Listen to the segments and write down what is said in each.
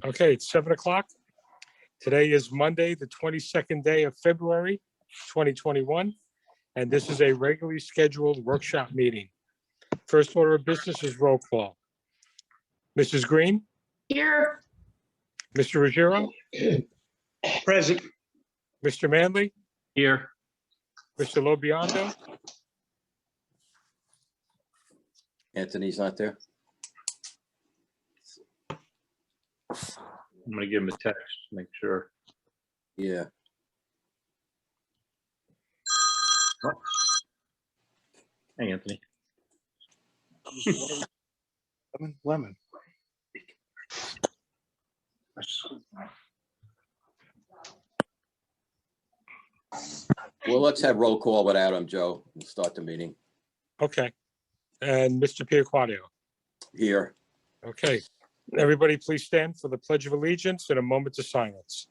Okay, it's 7 o'clock. Today is Monday, the 22nd day of February, 2021, and this is a regularly scheduled workshop meeting. First order of business is roll call. Mrs. Green, Here. Mr. Ruggiero, Present. Mr. Manley, Here. Mr. Lobiondo, Anthony's not there. I'm gonna give him a text, make sure. Yeah. Hey, Anthony. Lemon. Well, let's have roll call without him, Joe. We'll start the meeting Okay, and Mr. Piaquadio. here. Okay, everybody please stand for the Pledge of Allegiance and a moment of silence.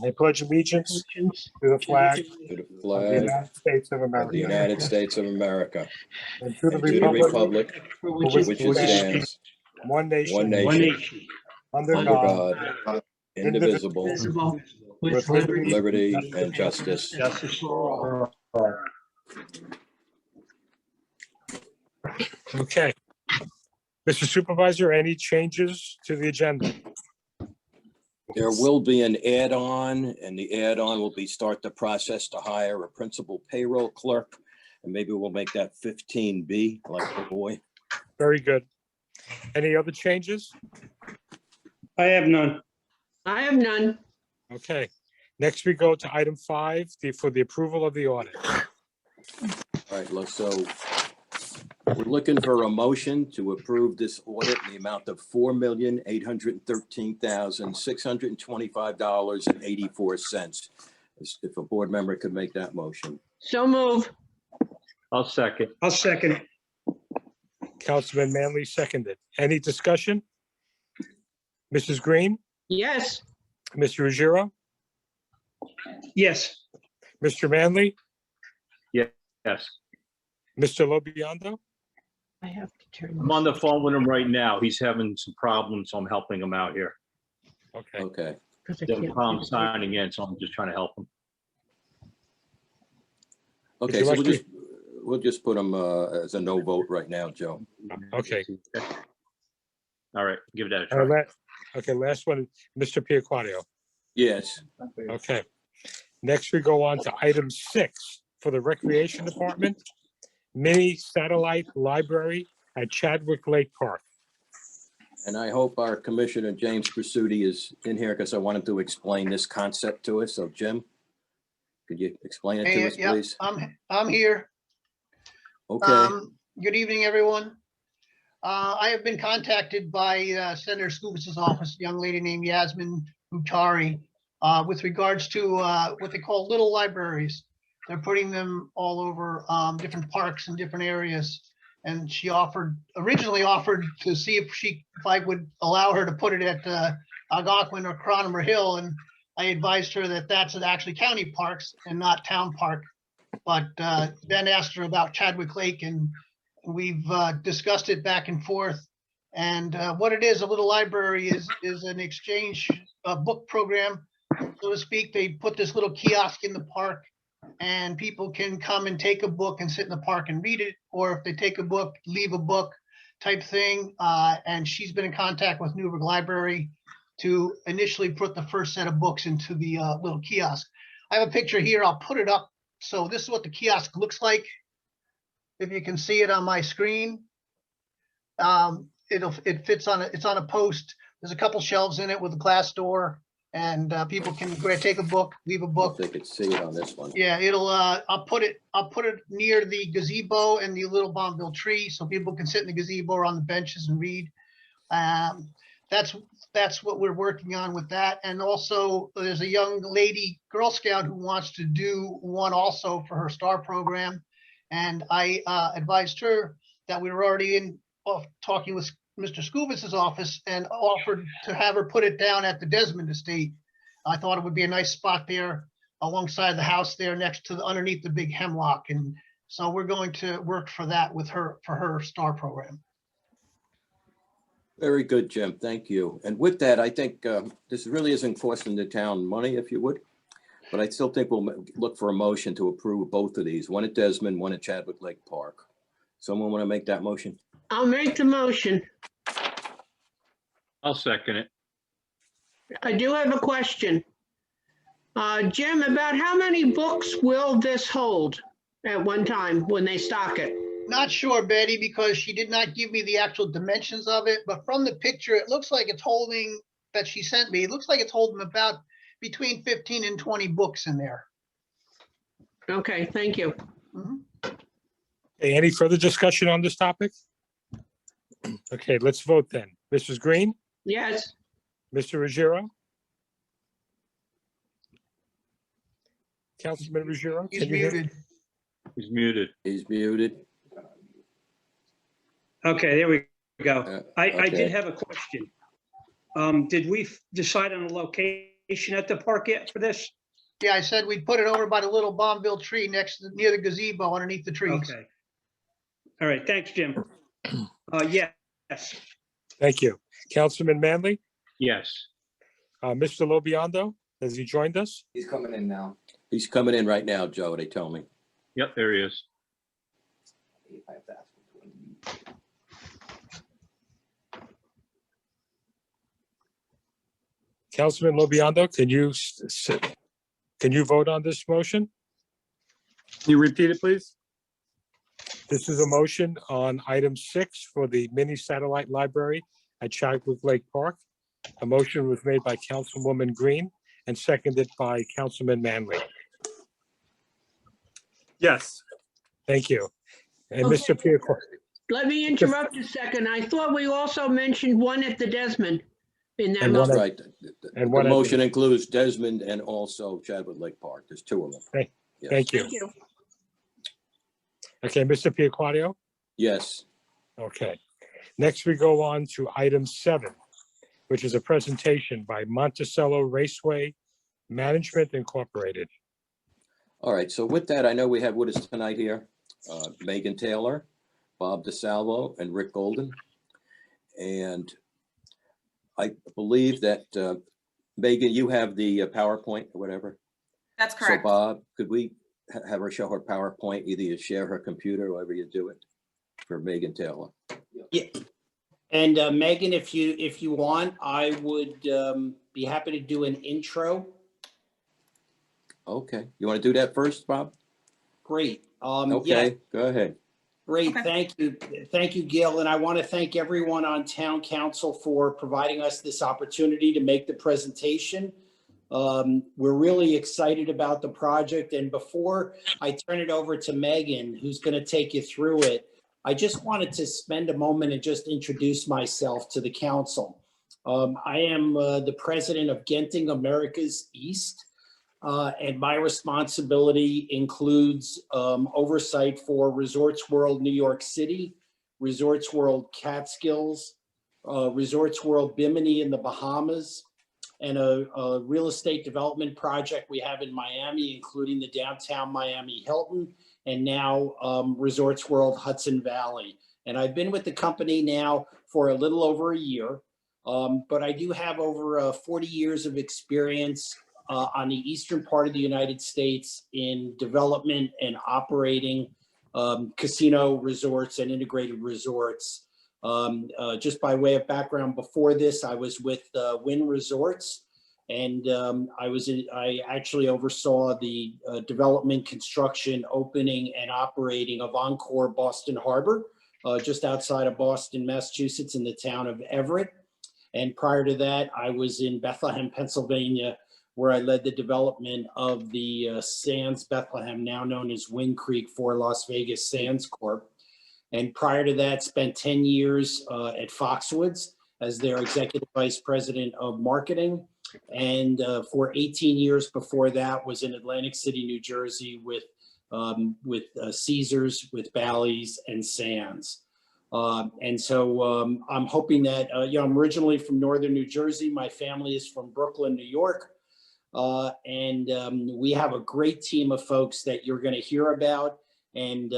I pledge allegiance to the flag To the of the flag United States of of the America United States of America and to the and to the republic republic for which it stands, one one nation, nation, under under God, God, indivisible, with with liberty and justice. Justice for all. Okay. Mr. Supervisor, any changes to the agenda? There will be an add-on, and the add-on will be start the process to hire a principal payroll clerk. And maybe we'll make that 15B, like the boy. Very good. Any other changes? I have none. I have none. Okay. Next, we go to item 5, for the approval of the audit. All right, so we're looking for a motion to approve this audit in the amount of $4,813,625.84. If a board member could make that motion. So move. I'll second. Councilman Manley seconded. Any discussion? Mrs. Green, Yes. Mr. Ruggiero, Yes. Mr. Manley, Yes. Mr. Lobiondo? I have to turn. I'm on the phone with him right now. He's having some problems, so I'm helping him out here. Okay. Okay, I'm signing in, so I'm just trying to help him. okay, you so like we'll just put him as a no vote right now, Joe. Okay. All right, give that a try. Okay, last one, Mr. Piaquadio. Yes, Okay. Next, we go on to item 6 for the Recreation Department, mini satellite library at Chadwick Lake Park. and I hope our Commissioner James Pursuti is in here because I wanted to explain this concept to us. So Jim, could you explain it to Hey, us, yeah, please? I'm here. Okay, Good evening, everyone. I have been contacted by Senator Scoobus's office, a young lady named Yasmin Utari, with regards to what they call little libraries. They're putting them all over different parks and different areas. And she originally offered to see if I would allow her to put it at Algonquin or Cronomer Hill. And I advised her that that's actually county parks and not town park. But then asked her about Chadwick Lake, and we've discussed it back and forth. And what it is, a little library is an exchange book program, so to speak. They put this little kiosk in the park, and people can come and take a book and sit in the park and read it, or if they take a book, leave a book type thing. And she's been in contact with Newburgh Library to initially put the first set of books into the little kiosk. I have a picture here. I'll put it up. So this is what the kiosk looks like. If you can see it on my screen, it fits on it's on a post. There's a couple shelves in it with a glass door, and people can take a book, leave a if book. they could see it on this one. Yeah, I'll put it near the gazebo and the little Bonneville tree, so people can sit in the gazebo or on the benches and read. That's what we're working on with that. And also there's a young lady Girl Scout who wants to do one also for her STAR program. And I advised her that we were already talking with Mr. Scoobus's office and offered to have her put it down at the Desmond Estate. I thought it would be a nice spot there alongside the house there next to underneath the big hemlock. And so we're going to work for that with her, for her STAR program. Very good, Jim. Thank you. And with that, I think this really isn't costing the town money, if you would. But I still think we'll look for a motion to approve both of these, one at Desmond, one at Chadwick Lake Park. Someone want to make that motion? I'll make the motion. I'll second it. I do have a question. Jim, about how many books will this hold at one time when they stock it? Not sure, Betty, because she did not give me the actual dimensions of it, but from the picture, it looks like it's holding, that she sent me, it looks like it's holding about between 15 and 20 books in there. Okay, thank you. Mhm. Okay, any further discussion on this topic? Okay, let's vote then. Mrs. Green, Yes, Mr. Ruggiero? Councilman Ruggiero? He's can you hear? muted. He's muted. He's muted. Okay, there we go. I okay. did have a question. Did we decide on a location at the park yet for this? Yeah, I said we'd put it over by the little Bombville tree near the gazebo underneath the trees. Okay. All right, thanks, Jim. Yes, Thank you. Councilman Manley? Yes. Mr. Lobiondo, has he joined us? He's coming in now. He's coming in right now, Joe, they tell me. Yep, there he is. I have to ask him to unmute. Councilman Lobiondo, can you vote on this motion? Can you repeat it, please? This is a motion on item 6 for the mini satellite library at Chadwick Lake Park. A motion was made by Councilwoman Green and seconded by Councilman Manley. Yes. Thank you. And Okay. Mr. Pierre, let me interrupt a second. I thought we also mentioned one at the Desmond in that And one motion. Right. And The one at the- motion includes Desmond and also Chadwick Lake Park. There's two of them. Yes. thank you. Thank you. Okay, Mr. Piaquadio? Yes. Okay. Next, we go on to item 7, which is a presentation by Monticello Raceway Management Incorporated. All right, so with that, I know we have with us tonight here, Megan Taylor, Bob DeSalvo, and Rick Golden. And I believe that, Megan, you have the PowerPoint or whatever. That's So correct. Bob, could we have her show her PowerPoint, either you share her computer, or however you do it, for Megan Taylor? Yeah. And Megan, if you want, I would be happy to do an intro. Okay, you want to do that first, Bob? Great. Yeah, Okay, go ahead. great. Okay. Thank you. Thank you, Gil. And I want to thank everyone on Town Council for providing us this opportunity to make the presentation. We're really excited about the project. And before I turn it over to Megan, who's going to take you through it, I just wanted to spend a moment and just introduce myself to the council. I am the president of Genting Americas East. And my responsibility includes oversight for Resorts World New York City, Resorts World Catskills, Resorts World Bimini in the Bahamas, and a real estate development project we have in Miami, including the downtown Miami Hilton, and now Resorts World Hudson Valley. And I've been with the company now for a little over a year, but I do have over 40 years of experience on the eastern part of the United States in development and operating casino resorts and integrated resorts. Just by way of background, before this, I was with Wynn Resorts, and I actually oversaw the development, construction, opening, and operating of Encore Boston Harbor, just outside of Boston, Massachusetts, in the town of Everett. And prior to that, I was in Bethlehem, Pennsylvania, where I led the development of the Sands Bethlehem, now known as Wind Creek for Las Vegas Sands Corp. And prior to that, spent 10 years at Foxwoods as their executive vice president of marketing. And for 18 years before that was in Atlantic City, New Jersey with Caesars, with Bally's and Sands. And so I'm hoping that, I'm originally from Northern New Jersey. My family is from Brooklyn, New York. And we have a great team of folks that you're going to hear about. And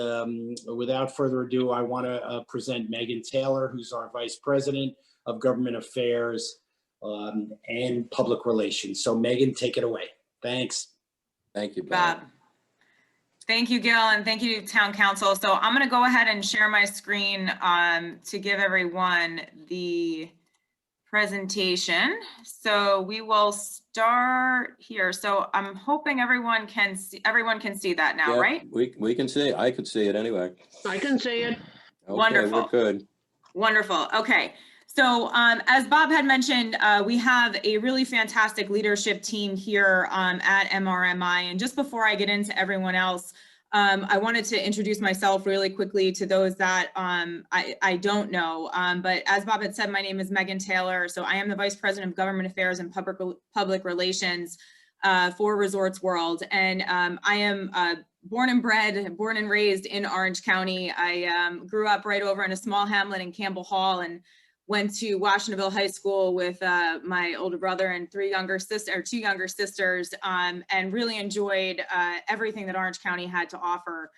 without further ado, I want to present Megan Taylor, who's our Vice President of Government Affairs and Public Relations. So Megan, take it away. Thanks. Thank you, Bob. Bob. Thank you, Gil, and thank you, Town Council. So I'm going to go ahead and share my screen to give everyone the presentation. So we will start here. So I'm hoping everyone can see that now, Yeah, right? we can see, I could see it anyway. I can see it. Okay, Wonderful. we're good. Wonderful. Okay. So as Bob had mentioned, we have a really fantastic leadership team here at MRMI. And just before I get into everyone else, I wanted to introduce myself really quickly to those that I don't know. But as Bob had said, my name is Megan Taylor. So I am the Vice President of Government Affairs and Public Relations for Resorts World. And I am born and raised in Orange County. I grew up right over in a small hamlet in Campbell Hall and went to Washingtonville High School with my older brother and two younger sisters, and really enjoyed everything that Orange County had to offer,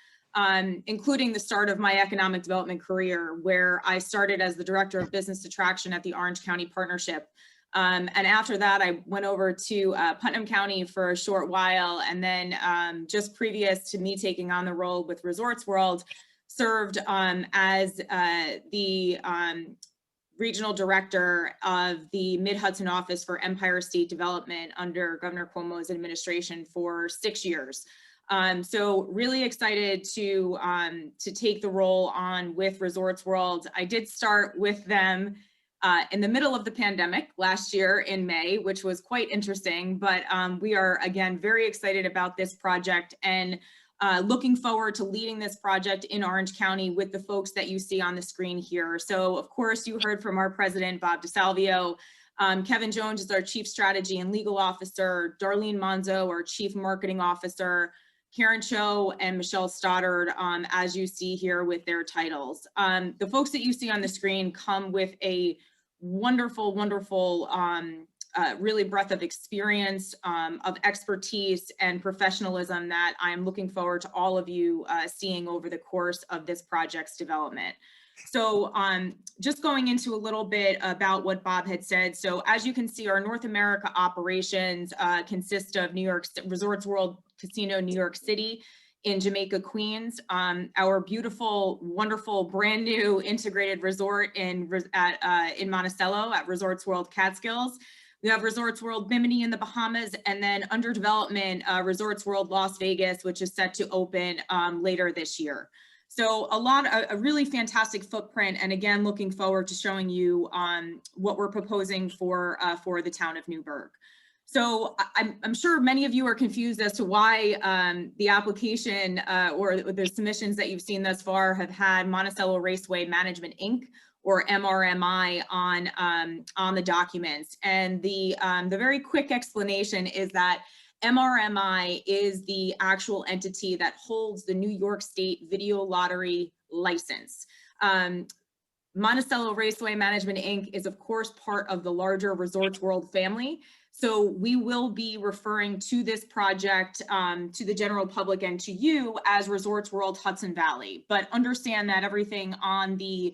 including the start of my economic development career, where I started as the Director of Business Attraction at the Orange County Partnership. And after that, I went over to Putnam County for a short while, and then just previous to me taking on the role with Resorts World, served as the Regional Director of the Mid-Hudson Office for Empire State Development under Governor Cuomo's administration for 6 years. So really excited to take the role on with Resorts World. I did start with them in the middle of the pandemic last year in May, which was quite interesting, but we are again very excited about this project and looking forward to leading this project in Orange County with the folks that you see on the screen here. So of course you heard from our president, Bob DeSalvio. Kevin Jones is our Chief Strategy and Legal Officer, Darlene Monzo, our Chief Marketing Officer, Karen Cho and Michelle Stoddard, as you see here with their titles. The folks that you see on the screen come with a wonderful, wonderful really breadth of experience, of expertise and professionalism that I'm looking forward to all of you seeing over the course of this project's development. So just going into a little bit about what Bob had said. So as you can see, our North America operations consist of Resorts World Casino New York City in Jamaica, Queens, our beautiful, wonderful, brand new integrated resort in Monticello at Resorts World Catskills. We have Resorts World Bimini in the Bahamas, and then under development, Resorts World Las Vegas, which is set to open later this year. So a really fantastic footprint, and again, looking forward to showing you what we're proposing for the town of Newburgh. So I'm sure many of you are confused as to why the application or the submissions that you've seen thus far have had Monticello Raceway Management, Inc., or MRMI on the documents. And the very quick explanation is that MRMI is the actual entity that holds the New York State Video Lottery license. Monticello Raceway Management, Inc. is of course part of the larger Resorts World family. So we will be referring to this project to the general public and to you as Resorts World Hudson Valley. But understand that everything on the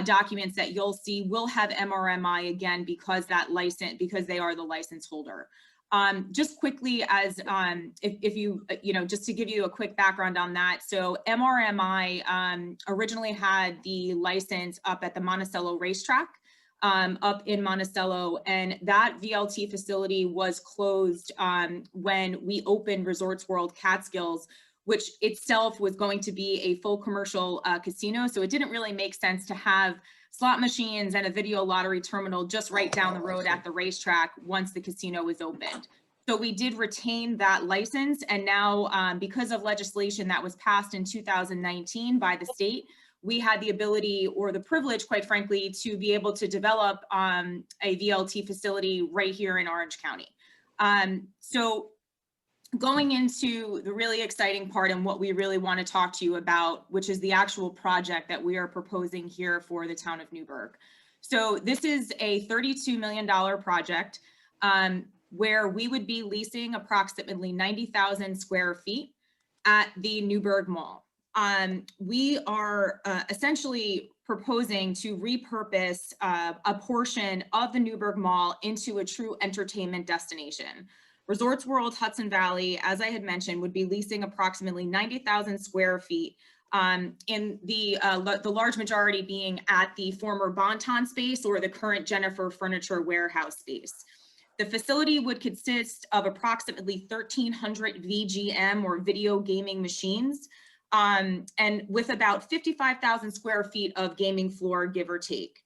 documents that you'll see will have MRMI again because they are the license holder. Just quickly, as if you just to give you a quick background on that. So MRMI originally had the license up at the Monticello racetrack up in Monticello, and that VLT facility was closed when we opened Resorts World Catskills, which itself was going to be a full commercial casino. So it didn't really make sense to have slot machines and a video lottery terminal just right down the road at the racetrack once the casino was opened. So we did retain that license. And now because of legislation that was passed in 2019 by the state, we had the ability or the privilege, quite frankly, to be able to develop a VLT facility right here in Orange County. So going into the really exciting part and what we really want to talk to you about, which is the actual project that we are proposing here for the town of Newburgh. So this is a $32 million project where we would be leasing approximately 90,000 square feet at the Newburgh Mall. we are essentially proposing to repurpose a portion of the Newburgh Mall into a true entertainment destination. Resorts World Hudson Valley, as I had mentioned, would be leasing approximately 90,000 square feet, in the large majority being at the former Bon-Ton space or the current Jennifer Furniture Warehouse space. The facility would consist of approximately 1,300 VGM or video gaming machines, and with about 55,000 square feet of gaming floor, give or take.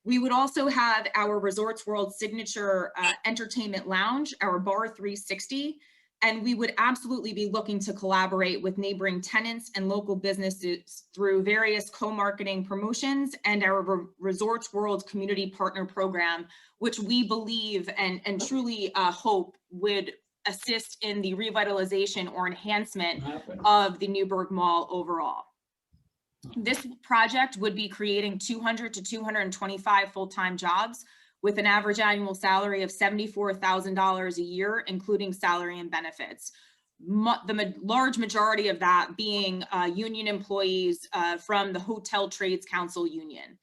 We would also have our Resorts World signature entertainment lounge, our Bar 360, and we would absolutely be looking to collaborate with neighboring tenants and local businesses through various co-marketing promotions and our Resorts World Community Partner Program, which we believe and truly hope would assist in the revitalization or enhancement of the Newburgh Mall overall. This project would be creating 200 to 225 full-time jobs with an average annual salary of $74,000 a year, including salary and benefits. The large majority of that being union employees from the Hotel Trades Council Union.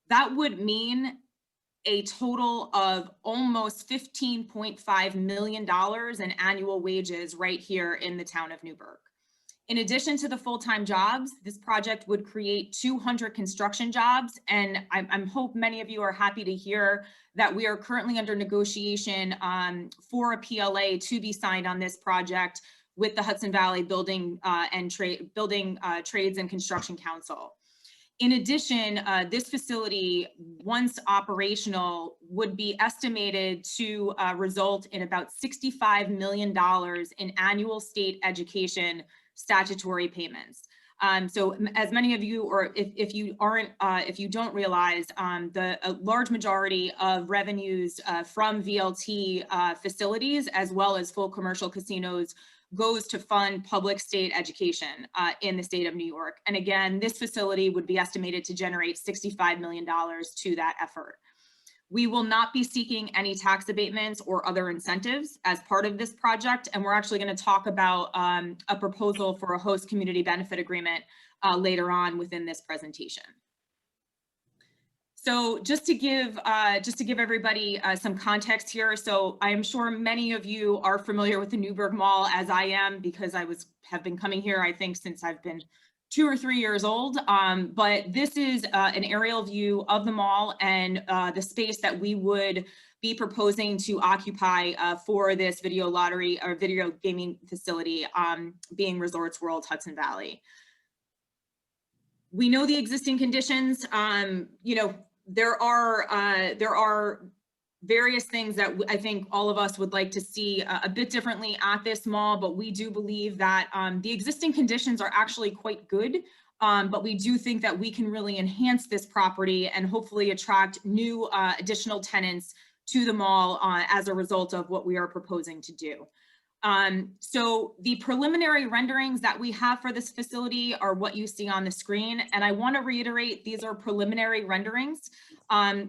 That would mean a total of almost $15.5 million in annual wages right here in the town of Newburgh. In addition to the full-time jobs, this project would create 200 construction jobs, and I hope many of you are happy to hear that we are currently under negotiation for a PLA to be signed on this project with the Hudson Valley Building Trades and Construction Council. In addition, this facility, once operational, would be estimated to result in about $65 million in annual state education statutory payments. So as many of you, or if you don't realize, the large majority of revenues from VLT facilities, as well as full commercial casinos, goes to fund public state education in the state of New York. And again, this facility would be estimated to generate $65 million to that effort. We will not be seeking any tax abatements or other incentives as part of this project. And we're actually going to talk about a proposal for a host community benefit agreement later on within this presentation. So just to give everybody some context here. So I am sure many of you are familiar with the Newburgh Mall, as I am, because I have been coming here, I think, since I've been 2 or 3 years old. But this is an aerial view of the mall and the space that we would be proposing to occupy for this video lottery or video gaming facility, being Resorts World Hudson Valley. We know the existing conditions. You know, there are various things that I think all of us would like to see a bit differently at this mall, but we do believe that the existing conditions are actually quite good, but we do think that we can really enhance this property and hopefully attract new additional tenants to the mall as a result of what we are proposing to do. So the preliminary renderings that we have for this facility are what you see on the screen. And I want to reiterate, these are preliminary renderings.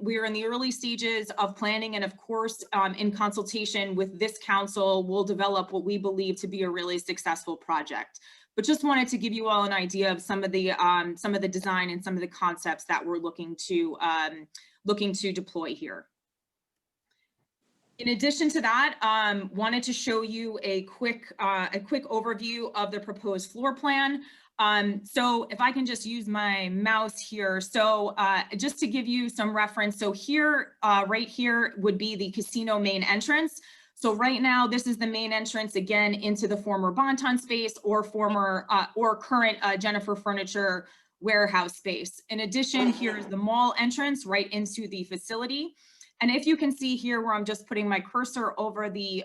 We are in the early stages of planning, and of course, in consultation with this council, we'll develop what we believe to be a really successful project. But just wanted to give you all an idea of some of the design and some of the concepts that we're looking to deploy here. In addition to that, wanted to show you a quick overview of the proposed floor plan. So if I can just use my mouse here. So just to give you some reference. So here, right here would be the casino main entrance. So right now, this is the main entrance again into the former Bon-Ton space or current Jennifer Furniture Warehouse space. In addition, here's the mall entrance right into the facility. And if you can see here where I'm just putting my cursor over the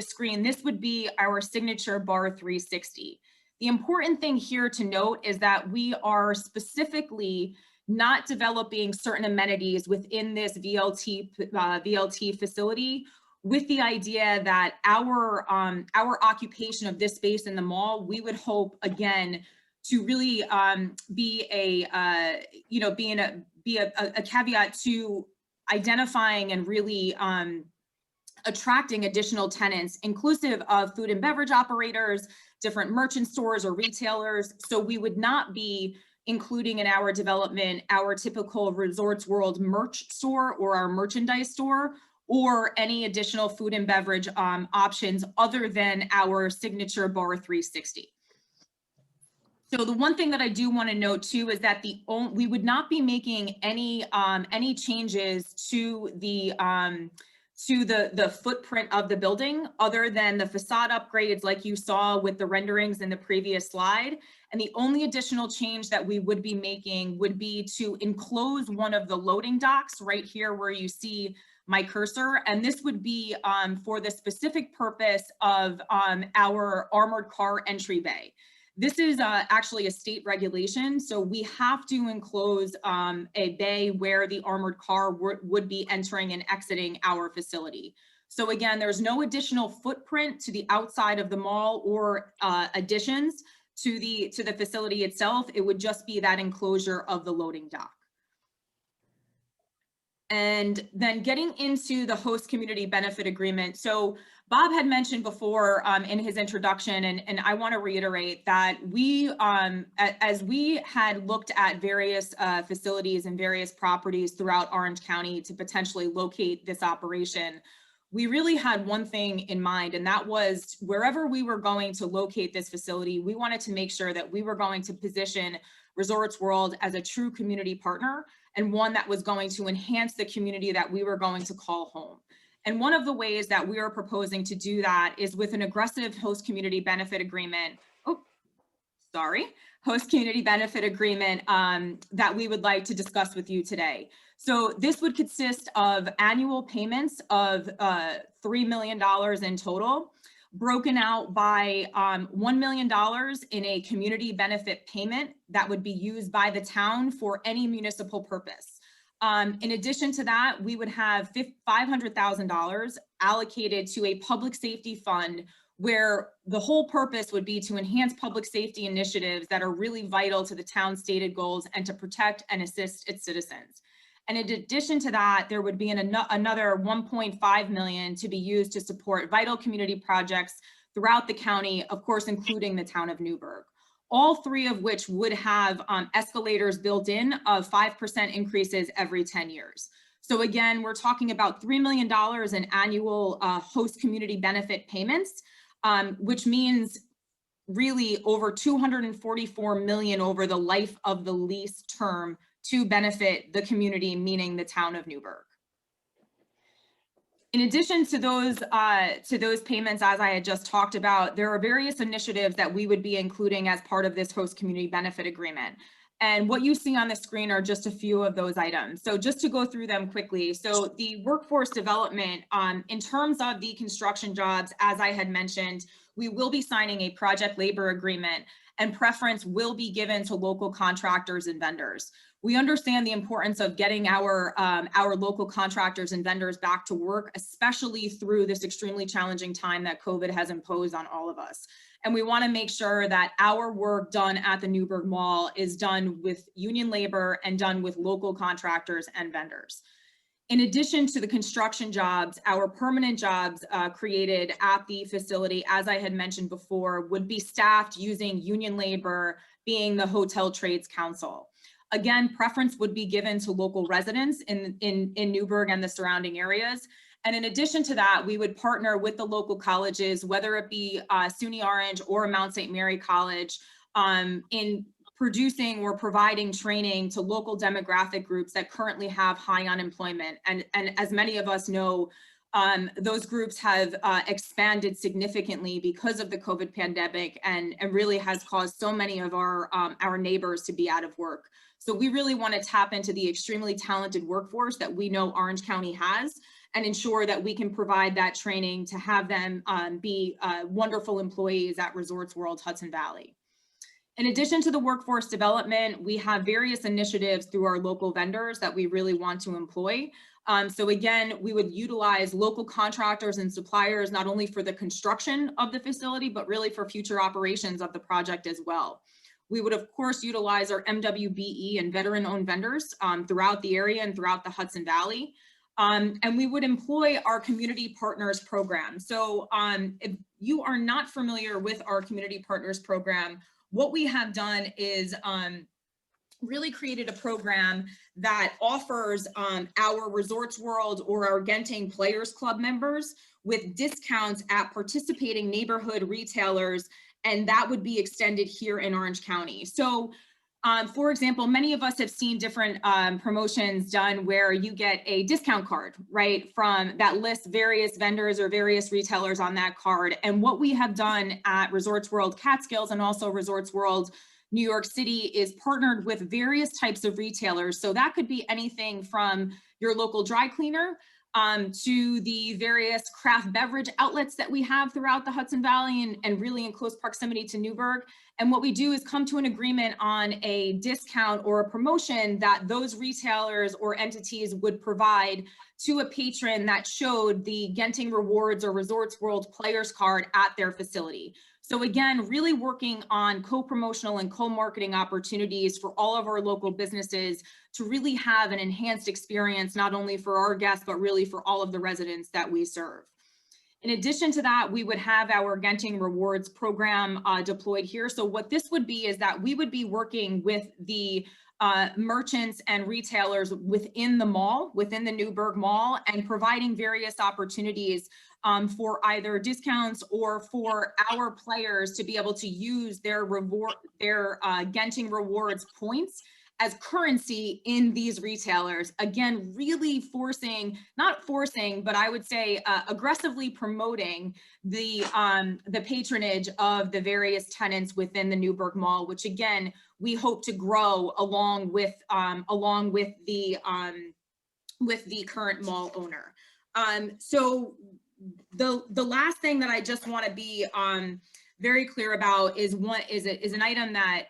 screen, this would be our signature Bar 360. The important thing here to note is that we are specifically not developing certain amenities within this VLT facility with the idea that our occupation of this space in the mall, we would hope again to really be a caveat to identifying and really attracting additional tenants, inclusive of food and beverage operators, different merchant stores or retailers. So we would not be including in our development our typical Resorts World merch store or our merchandise store, or any additional food and beverage options other than our signature Bar 360. So the one thing that I do want to note too is that we would not be making any changes to the footprint of the building other than the facade upgrades like you saw with the renderings in the previous slide. And the only additional change that we would be making would be to enclose one of the loading docks right here where you see my cursor. And this would be for the specific purpose of our armored car entry bay. This is actually a state regulation, so we have to enclose a bay where the armored car would be entering and exiting our facility. So again, there's no additional footprint to the outside of the mall or additions to the facility itself. It would just be that enclosure of the loading dock. And then getting into the host community benefit agreement. So Bob had mentioned before in his introduction, and I want to reiterate that we, as we had looked at various facilities and various properties throughout Orange County to potentially locate this operation, we really had one thing in mind, and that was wherever we were going to locate this facility, we wanted to make sure that we were going to position Resorts World as a true community partner and one that was going to enhance the community that we were going to call home. And one of the ways that we are proposing to do that is with an aggressive host community benefit agreement. Host community benefit agreement that we would like to discuss with you today. So this would consist of annual payments of $3 million in total, broken out by $1 million in a community benefit payment that would be used by the town for any municipal purpose. In addition to that, we would have $500,000 allocated to a public safety fund where the whole purpose would be to enhance public safety initiatives that are really vital to the town's stated goals and to protect and assist its citizens. And in addition to that, there would be another $1.5 million to be used to support vital community projects throughout the county, of course, including the town of Newburgh. All three of which would have escalators built in of 5% increases every 10 years. So again, we're talking about $3 million in annual host community benefit payments, which means really over $244 million over the life of the lease term to benefit the community, meaning the town of Newburgh. In addition to those payments, as I had just talked about, there are various initiatives that we would be including as part of this host community benefit agreement. And what you see on the screen are just a few of those items. So just to go through them quickly. So the workforce development, in terms of the construction jobs, as I had mentioned, we will be signing a project labor agreement, and preference will be given to local contractors and vendors. We understand the importance of getting our local contractors and vendors back to work, especially through this extremely challenging time that COVID has imposed on all of us. And we want to make sure that our work done at the Newburgh Mall is done with union labor and done with local contractors and vendors. In addition to the construction jobs, our permanent jobs created at the facility, as I had mentioned before, would be staffed using union labor, being the Hotel Trades Council. Again, preference would be given to local residents in Newburgh and the surrounding areas. And in addition to that, we would partner with the local colleges, whether it be SUNY Orange or Mount St. Mary College, in producing or providing training to local demographic groups that currently have high unemployment. And as many of us know, those groups have expanded significantly because of the COVID pandemic and really has caused so many of our neighbors to be out of work. So we really want to tap into the extremely talented workforce that we know Orange County has and ensure that we can provide that training to have them be wonderful employees at Resorts World Hudson Valley. In addition to the workforce development, we have various initiatives through our local vendors that we really want to employ. So again, we would utilize local contractors and suppliers, not only for the construction of the facility, but really for future operations of the project as well. We would, of course, utilize our MWBE and veteran-owned vendors throughout the area and throughout the Hudson Valley. And we would employ our community partners program. So if you are not familiar with our community partners program, what we have done is really created a program that offers our Resorts World or our Genting Players Club members with discounts at participating neighborhood retailers, and that would be extended here in Orange County. So for example, many of us have seen different promotions done where you get a discount card, right, from that lists various vendors or various retailers on that card. And what we have done at Resorts World Catskills and also Resorts World New York City is partnered with various types of retailers. So that could be anything from your local dry cleaner to the various craft beverage outlets that we have throughout the Hudson Valley and really in close proximity to Newburgh. And what we do is come to an agreement on a discount or a promotion that those retailers or entities would provide to a patron that showed the Genting Rewards or Resorts World Players Card at their facility. So again, really working on co-promotional and co-marketing opportunities for all of our local businesses to really have an enhanced experience, not only for our guests, but really for all of the residents that we serve. In addition to that, we would have our Genting Rewards program deployed here. So what this would be is that we would be working with the merchants and retailers within the mall, within the Newburgh Mall, and providing various opportunities for either discounts or for our players to be able to use their Genting Rewards points as currency in these retailers. Again, really not forcing, but I would say aggressively promoting the patronage of the various tenants within the Newburgh Mall, which again, we hope to grow along with the current mall owner. So the last thing that I just want to be very clear about is an item that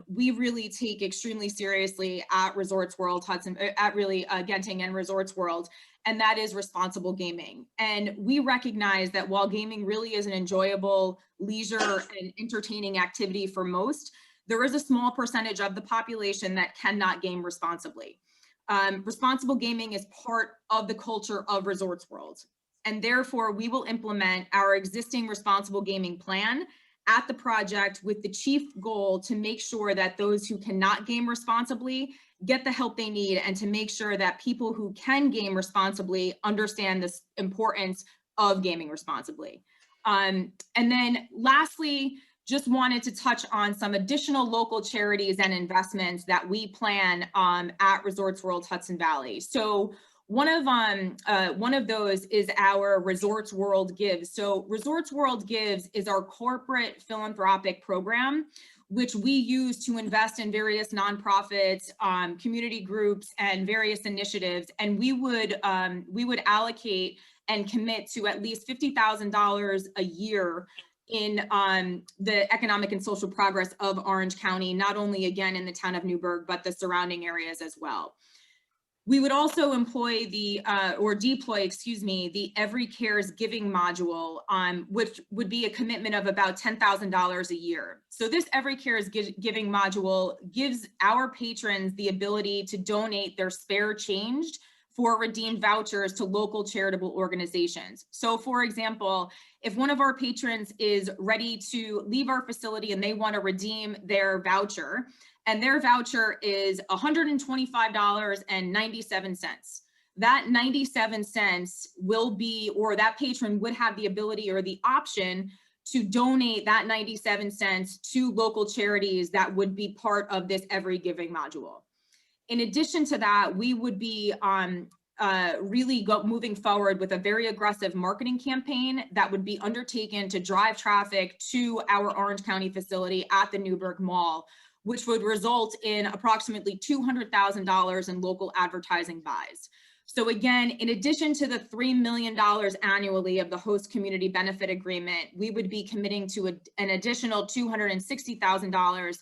we really take extremely seriously at Resorts World Hudson, at really Genting and Resorts World, and that is responsible gaming. And we recognize that while gaming really is an enjoyable leisure and entertaining activity for most, there is a small percentage of the population that cannot game responsibly. Responsible gaming is part of the culture of Resorts World. And therefore, we will implement our existing responsible gaming plan at the project with the chief goal to make sure that those who cannot game responsibly get the help they need, and to make sure that people who can game responsibly understand the importance of gaming responsibly. And then lastly, just wanted to touch on some additional local charities and investments that we plan at Resorts World Hudson Valley. So one of those is our Resorts World Gives. So Resorts World Gives is our corporate philanthropic program, which we use to invest in various nonprofits, community groups, and various initiatives. And we would allocate and commit to at least $50,000 a year in the economic and social progress of Orange County, not only again in the town of Newburgh, but the surrounding areas as well. We would also employ the Every Cares Giving module, which would be a commitment of about $10,000 a year. So this Every Cares Giving module gives our patrons the ability to donate their spare change for redeemed vouchers to local charitable organizations. So for example, if one of our patrons is ready to leave our facility and they want to redeem their voucher, and their voucher is $125.97. That 97 cents will be, or that patron would have the ability or the option to donate that 97 cents to local charities that would be part of this Every Giving module. In addition to that, we would be moving forward with a very aggressive marketing campaign that would be undertaken to drive traffic to our Orange County facility at the Newburgh Mall, which would result in approximately $200,000 in local advertising buys. So again, in addition to the $3 million annually of the host community benefit agreement, we would be committing to an additional $260,000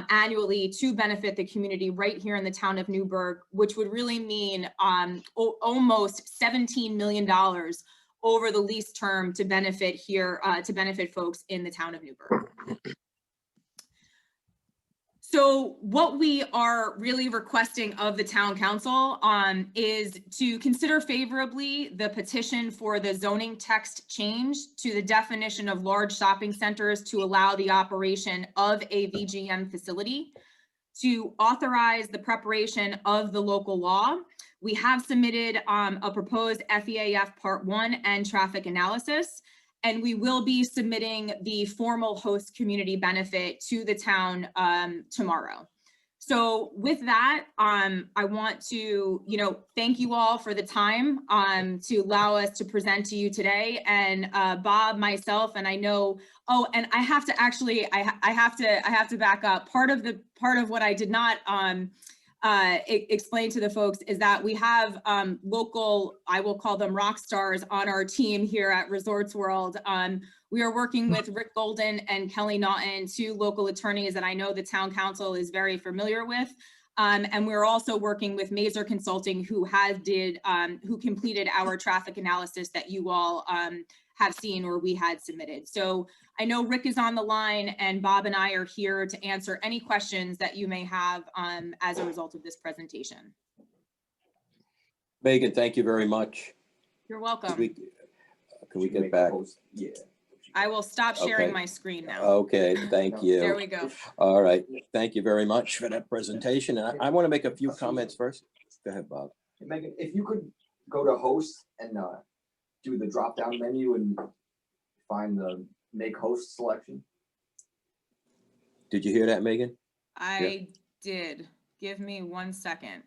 annually to benefit the community right here in the town of Newburgh, which would really mean almost $17 million over the lease term to benefit folks in the town of Newburgh. So what we are really requesting of the town council is to consider favorably the petition for the zoning text change to the definition of large shopping centers to allow the operation of a VGM facility, to authorize the preparation of the local law. We have submitted a proposed FEAF Part 1 and traffic analysis, and we will be submitting the formal host community benefit to the town tomorrow. So with that, I want to, thank you all for the time to allow us to present to you today. And Bob, myself, and I know, and I have to actually, I have to back up. Part of what I did not explain to the folks is that we have local, I will call them rock stars on our team here at Resorts World. We are working with Rick Golden and Kelly Naughton, two local attorneys that I know the town council is very familiar with. And we're also working with Mazer Consulting, who completed our traffic analysis that you all have seen or we had submitted. So I know Rick is on the line, and Bob and I are here to answer any questions that you may have as a result of this presentation. Megan, thank you very much. You're welcome. Can we get back? Yeah. I will stop sharing Okay. my screen now. Okay, thank you. There we go. All right, thank you very much for that presentation. And I want to make a few comments first. Go ahead, Bob. Megan, if you could go to host and do the drop down menu and find the make host selection. Did you hear that, Megan? I did. Give me 1 second.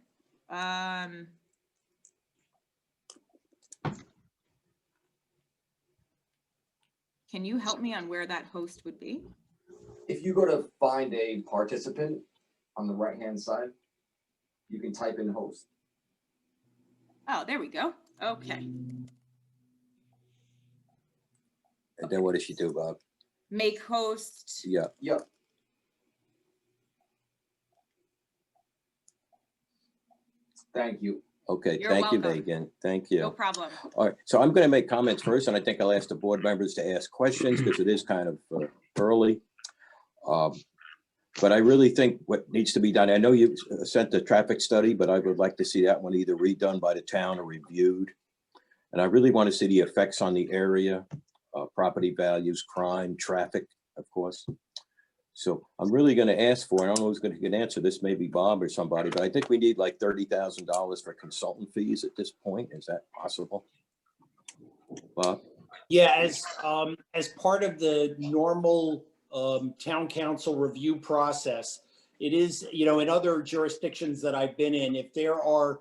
Can you help me on where that host would be? If you go to find a participant on the right hand side, you can type in host. Oh, there we go. Okay. And then what does she do, Bob? Make host. Yeah, Yep. Thank you. okay, You're thank you, welcome. Megan. Thank No you. problem. All right, so I'm going to make comments first, and I think I'll ask the board members to ask questions because it is kind of early. But I really think what needs to be done, I know you sent the traffic study, but I would like to see that one either redone by the town or reviewed. And I really want to see the effects on the area, property values, crime, traffic, of course. So I'm really going to ask for, I don't know who's going to answer this, maybe Bob or somebody, but I think we need like $30,000 for consultant fees at this point. Is that possible? Bob? Yeah, as part of the normal town council review process, it is, in other jurisdictions that I've been in, if there are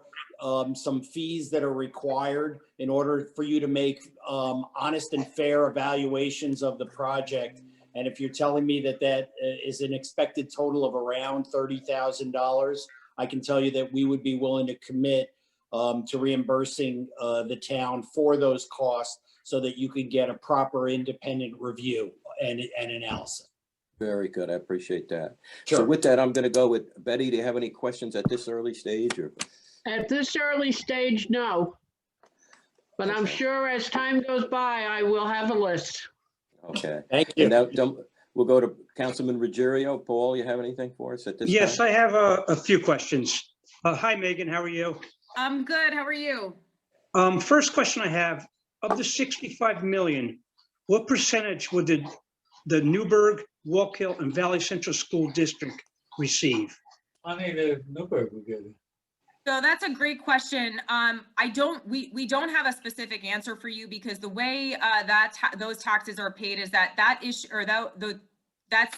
some fees that are required in order for you to make honest and fair evaluations of the project, and if you're telling me that that is an expected total of around $30,000, I can tell you that we would be willing to commit to reimbursing the town for those costs so that you can get a proper independent review and analysis. Very good. I appreciate that. Sure. So with that, I'm going to go with Betty. Do you have any questions at this early stage or? At this early stage, no. But I'm Okay. sure as time goes by, I will have a list. Okay. Thank you. And now we'll go to Councilman Ruggiero. Paul, you have anything for us at this time? Yes, I have a few questions. Hi, Megan, how are you? I'm good. How are you? First question I have, of the 65 million, what percentage would the Newburgh, Walk Hill, and Valley Central School District receive? Only the Newburgh will get it. So that's a great question. We don't have a specific answer for you because the way those taxes are paid is that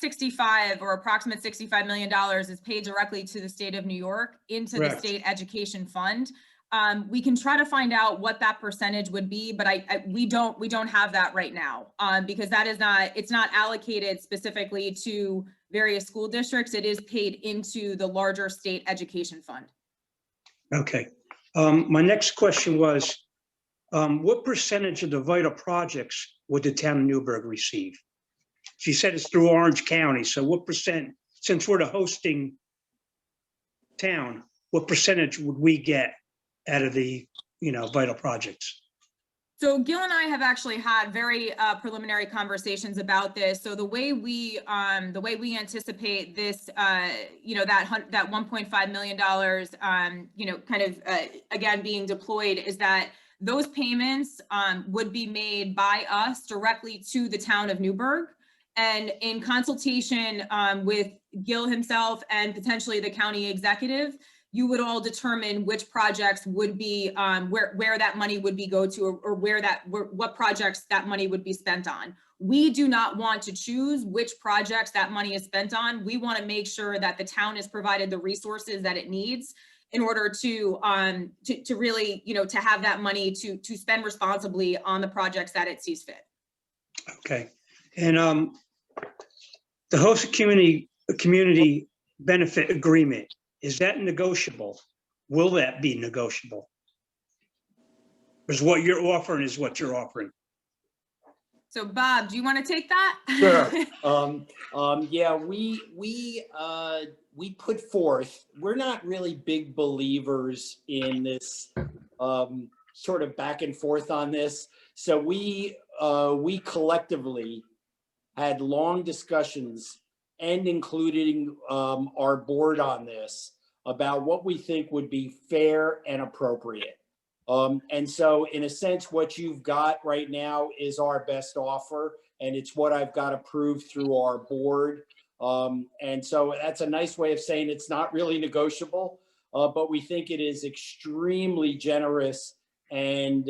65 or approximate $65 million is paid directly to the state of New York into Correct. the state education fund. We can try to find out what that percentage would be, but we don't have that right now because it's not allocated specifically to various school districts. It is paid into the larger state education fund. Okay. My next question was, what percentage of the vital projects would the town of Newburgh receive? She said it's through Orange County, so what percent, since we're the hosting town, what percentage would we get out of the, vital projects? So Gil and I have actually had very preliminary conversations about this. So the way we anticipate this, you know, that $1.5 million, you know, kind of again being deployed is that those payments would be made by us directly to the town of Newburgh, and in consultation with Gil himself and potentially the county executive, you would all determine which projects would be where that money would be go to, or what projects that money would be spent on. We do not want to choose which projects that money is spent on. We want to make sure that the town is provided the resources that it needs in order to really, you know, to have that money to spend responsibly on the projects that it sees fit. Okay. And the host community benefit agreement, is that negotiable? Will that be negotiable? Because what you're offering is what you're offering. So Bob, do you want to take that? Sure. Yeah, we put forth, we're not really big believers in this sort of back and forth on this. So we collectively had long discussions, and including our board on this, about what we think would be fair and appropriate. And so in a sense, what you've got right now is our best offer, and it's what I've got approved through our board. And so that's a nice way of saying it's not really negotiable, but we think it is extremely generous and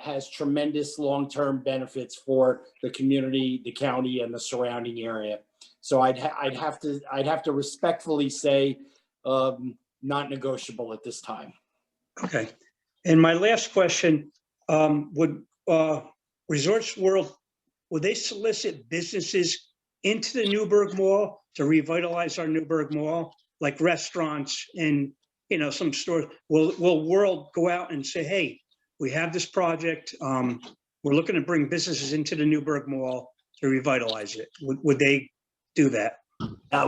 has tremendous long-term benefits for the community, the county, and the surrounding area. So I'd have to respectfully say not negotiable at this time. Okay. And my last question, would Resorts World, would they solicit businesses into the Newburgh Mall to revitalize our Newburgh Mall, like restaurants and, you know, some stores? Will World go out and say, hey, we have this project, we're looking to bring businesses into the Newburgh Mall to revitalize it? Would they do that?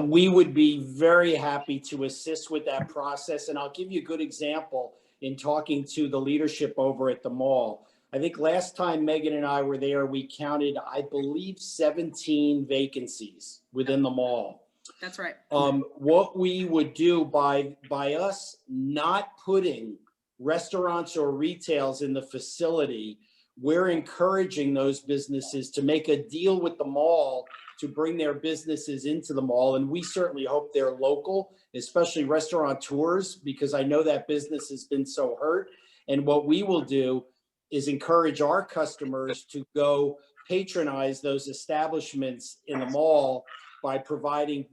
We would be very happy to assist with that process. And I'll give you a good example in talking to the leadership over at the mall. I think last time Megan and I were there, we counted, I believe, 17 vacancies within the mall. That's right. What we would do by us not putting restaurants or retails in the facility, we're encouraging those businesses to make a deal with the mall to bring their businesses into the mall. And we certainly hope they're local, especially restaurateurs, because I know that business has been so hurt. And what we will do is encourage our customers to go patronize those establishments in the mall by providing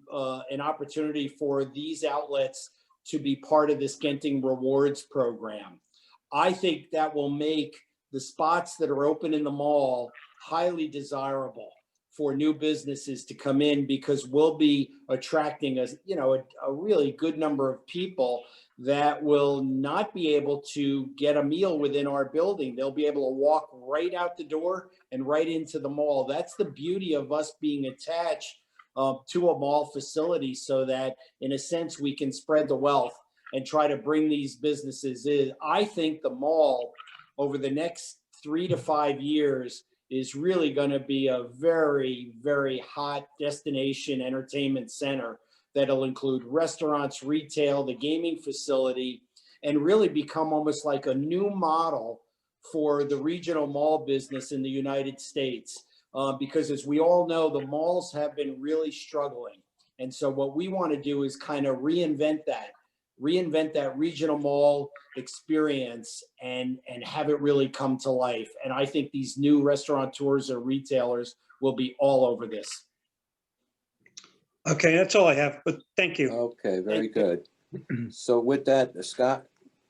an opportunity for these outlets to be part of this Genting Rewards program. I think that will make the spots that are open in the mall highly desirable for new businesses to come in, because we'll be attracting a really good number of people that will not be able to get a meal within our building. They'll be able to walk right out the door and right into the mall. That's the beauty of us being attached to a mall facility, so that in a sense we can spread the wealth and try to bring these businesses in. I think the mall over the next 3 to 5 years is really going to be a very, very hot destination entertainment center that'll include restaurants, retail, the gaming facility, and really become almost like a new model for the regional mall business in the United States. Because as we all know, the malls have been really struggling. And so what we want to do is kind of reinvent that regional mall experience and have it really come to life. And I think these new restaurateurs or retailers will be all over this. Okay, that's all I have, but thank you. Okay, very good. So with that, Scott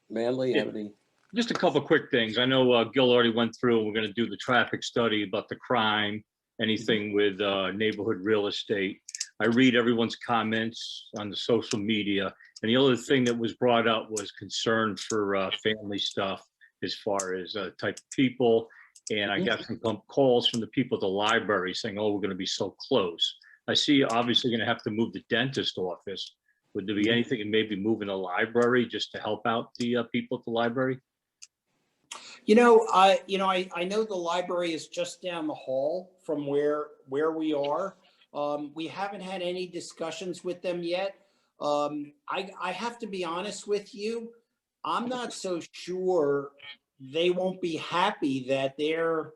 Manley, have any? Just a couple of quick things. I know Gil already went through, and we're going to do the traffic study about the crime, anything with neighborhood real estate. I read everyone's comments on the social media. And the other thing that was brought up was concern for family stuff as far as type of people. And I got some calls from the people at the library saying, oh, we're going to be so close. I see you're obviously going to have to move the dentist office. Would there be anything in maybe moving the library just to help out the people at the library? I know the library is just down the hall from where we are. We haven't had any discussions with them yet. I have to be honest with you. I'm not so sure they won't be happy that they're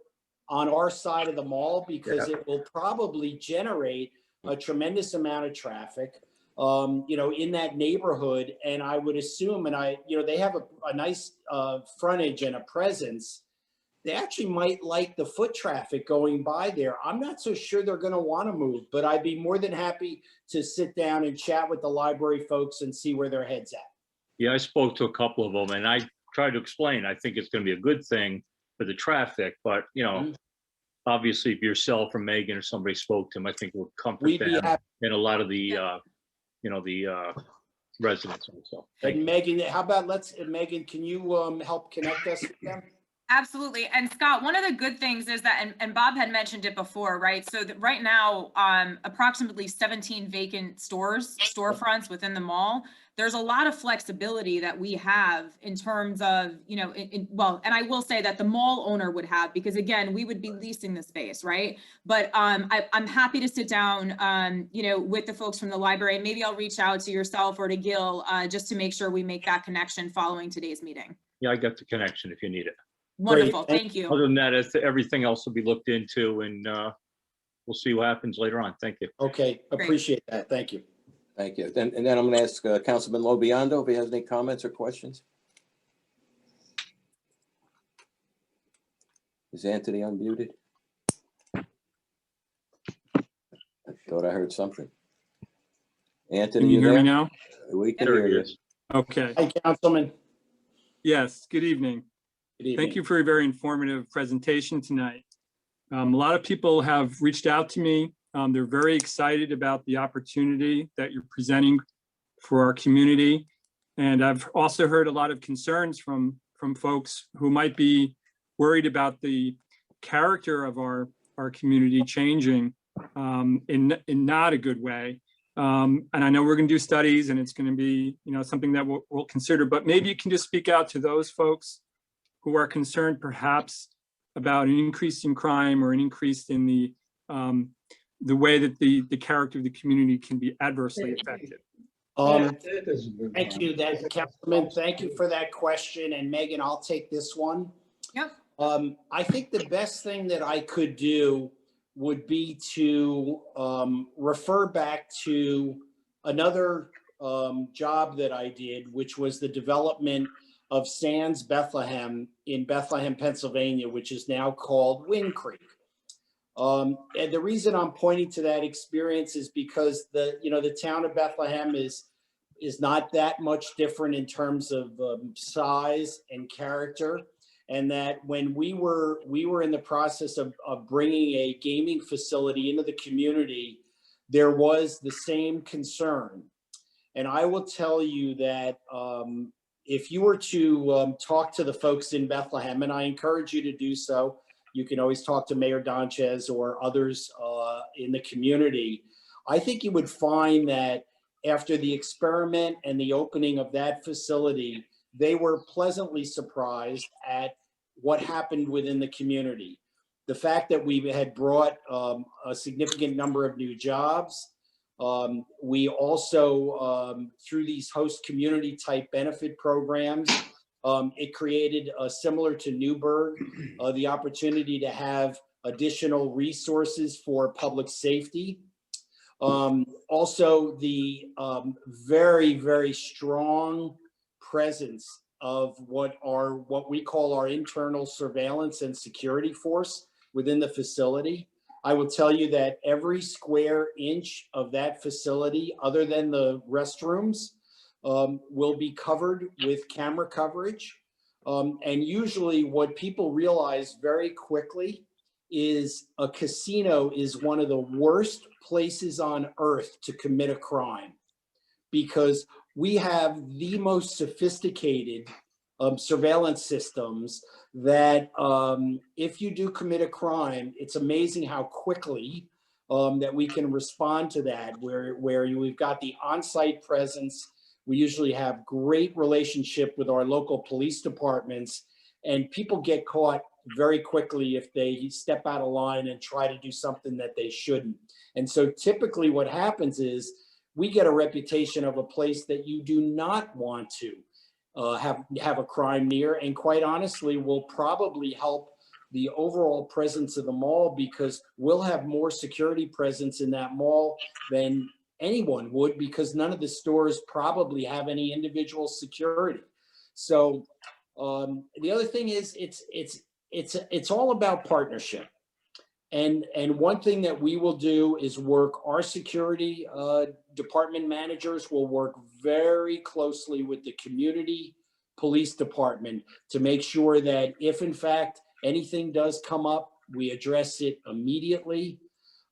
on our side of the mall, because it will probably generate a tremendous amount of traffic, in that neighborhood. And I would assume, they have a nice frontage and a presence. They actually might like the foot traffic going by there. I'm not so sure they're going to want to move, but I'd be more than happy to sit down and chat with the library folks and see where their head's at. Yeah, I spoke to a couple of them and I tried to explain, I think it's going to be a good thing for the traffic, but obviously if yourself or Megan or somebody spoke to them, I think it would comfort We'd be them happy. and a lot of the, the residents also. And Megan, how about Megan, can you help connect us with them? Absolutely. And Scott, one of the good things is that, and Bob had mentioned it before, right? So that right now, approximately 17 vacant storefronts within the mall. There's a lot of flexibility that we have in terms of, and I will say that the mall owner would have, because again, we would be leasing the space, right? But I'm happy to sit down, with the folks from the library. Maybe I'll reach out to yourself or to Gil, just to make sure we make that connection following today's meeting. Yeah, I got the connection if you need it. Wonderful. Thank you. Other than that, everything else will be looked into and we'll see what happens later on. Thank you. Okay, appreciate that. Thank you. Thank you. And then I'm going to ask Councilman Lobiondo if he has any comments or questions. Is Anthony unmuted? I thought I heard something. Anthony, Can you hear there? me now? We can There hear he you. is. Okay. Hi, Councilman. Yes, good evening. Good evening. Thank you for a very informative presentation tonight. A lot of people have reached out to me. They're very excited about the opportunity that you're presenting for our community. And I've also heard a lot of concerns from folks who might be worried about the character of our community changing in not a good way. And I know we're going to do studies and it's going to be, something that we'll consider, but maybe you can just speak out to those folks who are concerned perhaps about an increase in crime or an increase in the way that the character of the community can be adversely affected. Thank you, Councilman. Thank you for that question. And Megan, I'll take this one. Yep. I think the best thing that I could do would be to refer back to another job that I did, which was the development of Sands Bethlehem in Bethlehem, Pennsylvania, which is now called Wind Creek. And the reason I'm pointing to that experience is because the town of Bethlehem is not that much different in terms of size and character. And that when we were in the process of bringing a gaming facility into the community, there was the same concern. And I will tell you that if you were to talk to the folks in Bethlehem, and I encourage you to do so, you can always talk to Mayor Donchez or others in the community. I think you would find that after the experiment and the opening of that facility, they were pleasantly surprised at what happened within the community. The fact that we had brought a significant number of new jobs. We also, through these host community type benefit programs, it created, similar to Newburgh, the opportunity to have additional resources for public safety. Also, the very, very strong presence of what we call our internal surveillance and security force within the facility. I will tell you that every square inch of that facility, other than the restrooms, will be covered with camera coverage. And usually what people realize very quickly is a casino is one of the worst places on earth to commit a crime, because we have the most sophisticated surveillance systems that if you do commit a crime, it's amazing how quickly that we can respond to that, where we've got the on-site presence. We usually have great relationship with our local police departments, And people get caught very quickly if they step out of line and try to do something that they shouldn't. And so typically what happens is we get a reputation of a place that you do not want to have a crime near, and quite honestly will probably help the overall presence of the mall, because we'll have more security presence in that mall than anyone would, because none of the stores probably have any individual security. So the other thing is it's all about partnership. And one thing that we will do is work, our security department managers will work very closely with the community police department to make sure that if in fact anything does come up, we address it immediately.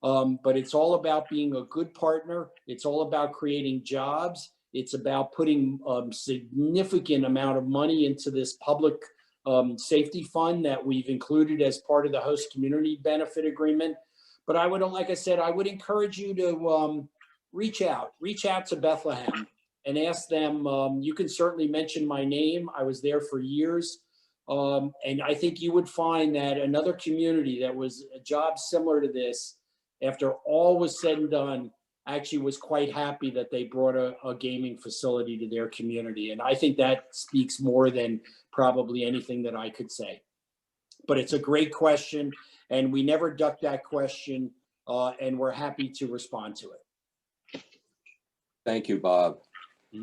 But it's all about being a good partner. It's all about creating jobs. It's about putting significant amount of money into this public safety fund that we've included as part of the host community benefit agreement. But I would, like I said, I would encourage you to reach out to Bethlehem and ask them. You can certainly mention my name. I was there for years. And I think you would find that another community that was a job similar to this, after all was said and done, actually was quite happy that they brought a gaming facility to their community. And I think that speaks more than probably anything that I could say. But it's a great question, and we never duck that question, and we're happy to respond to it. Thank you, Bob.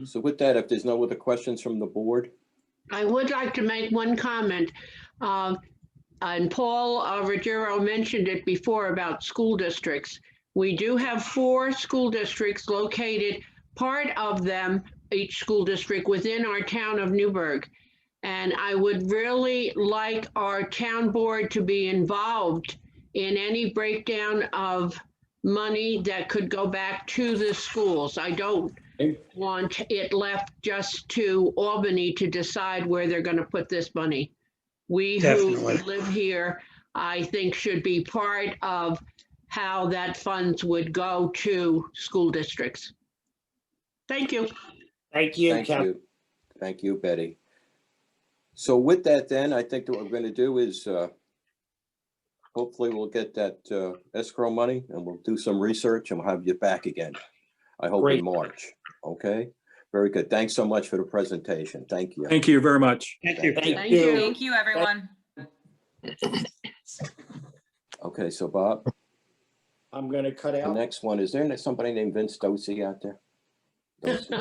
So with that, if there's no other questions from the board, I would like to make one comment. And Paul Ruggiero mentioned it before about school districts. We do have 4 school districts located, part of them, each school district within our town of Newburgh. And I would really like our town board to be involved in any breakdown of money that could go back to the schools. I don't want it left just to Albany to decide where they're going to put this money. We who Definitely. live here, I think, should be part of how that funds would go to school districts. Thank you. Thank you. thank you. Thank you, Betty. So with that then, I think that what we're going to do is hopefully we'll get that escrow money and we'll do some research and we'll have you back again. I hope Great. in March. Okay, very good. Thanks so much for the presentation. Thank you. Thank you very much. Thank you. Thank Thank you. you. Thank you, everyone. Okay, so Bob, I'm going to cut the out. next one, is there somebody named Vince Dosey out there? Dosey.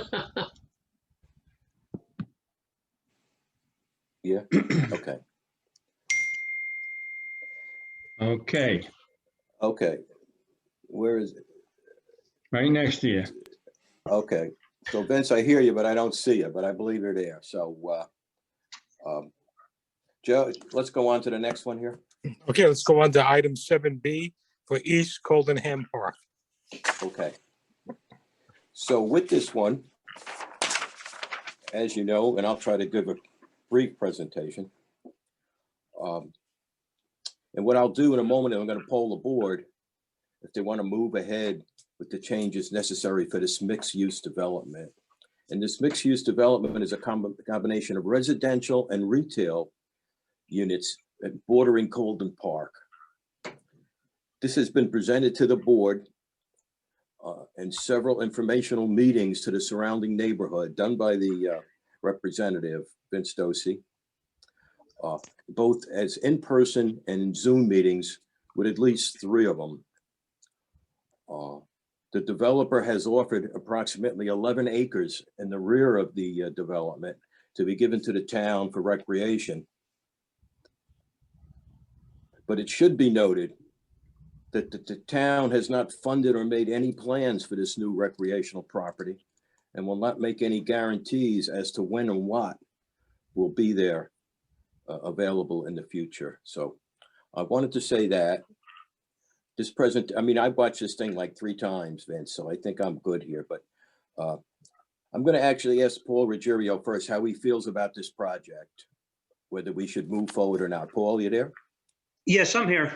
Yeah, okay, Okay, okay. Where is it? right next to you. Okay, so Vince, I hear you, but I don't see you, but I believe you're there. So, Joe, let's go on to the next one here. Okay, let's go on to item 7B for East Coldenham Park. Okay. So with this one, as you know, and I'll try to give a brief presentation. And what I'll do in a moment, I'm going to poll the board if they want to move ahead with the changes necessary for this mixed-use development. And this mixed-use development is a combination of residential and retail units bordering Colden Park. This has been presented to the board and several informational meetings to the surrounding neighborhood done by the representative, Vince Dosey, both as in-person and in Zoom meetings with at least 3 of them. The developer has offered approximately 11 acres in the rear of the development to be given to the town for recreation. But it should be noted that the town has not funded or made any plans for this new recreational property and will not make any guarantees as to when and what will be there available in the future. So I wanted to say that this I watched this thing like 3 times, Vince, so I think I'm good here, but I'm going to actually ask Paul Ruggiero first how he feels about this project, whether we should move forward or not. Paul, you there? Yes, I'm here.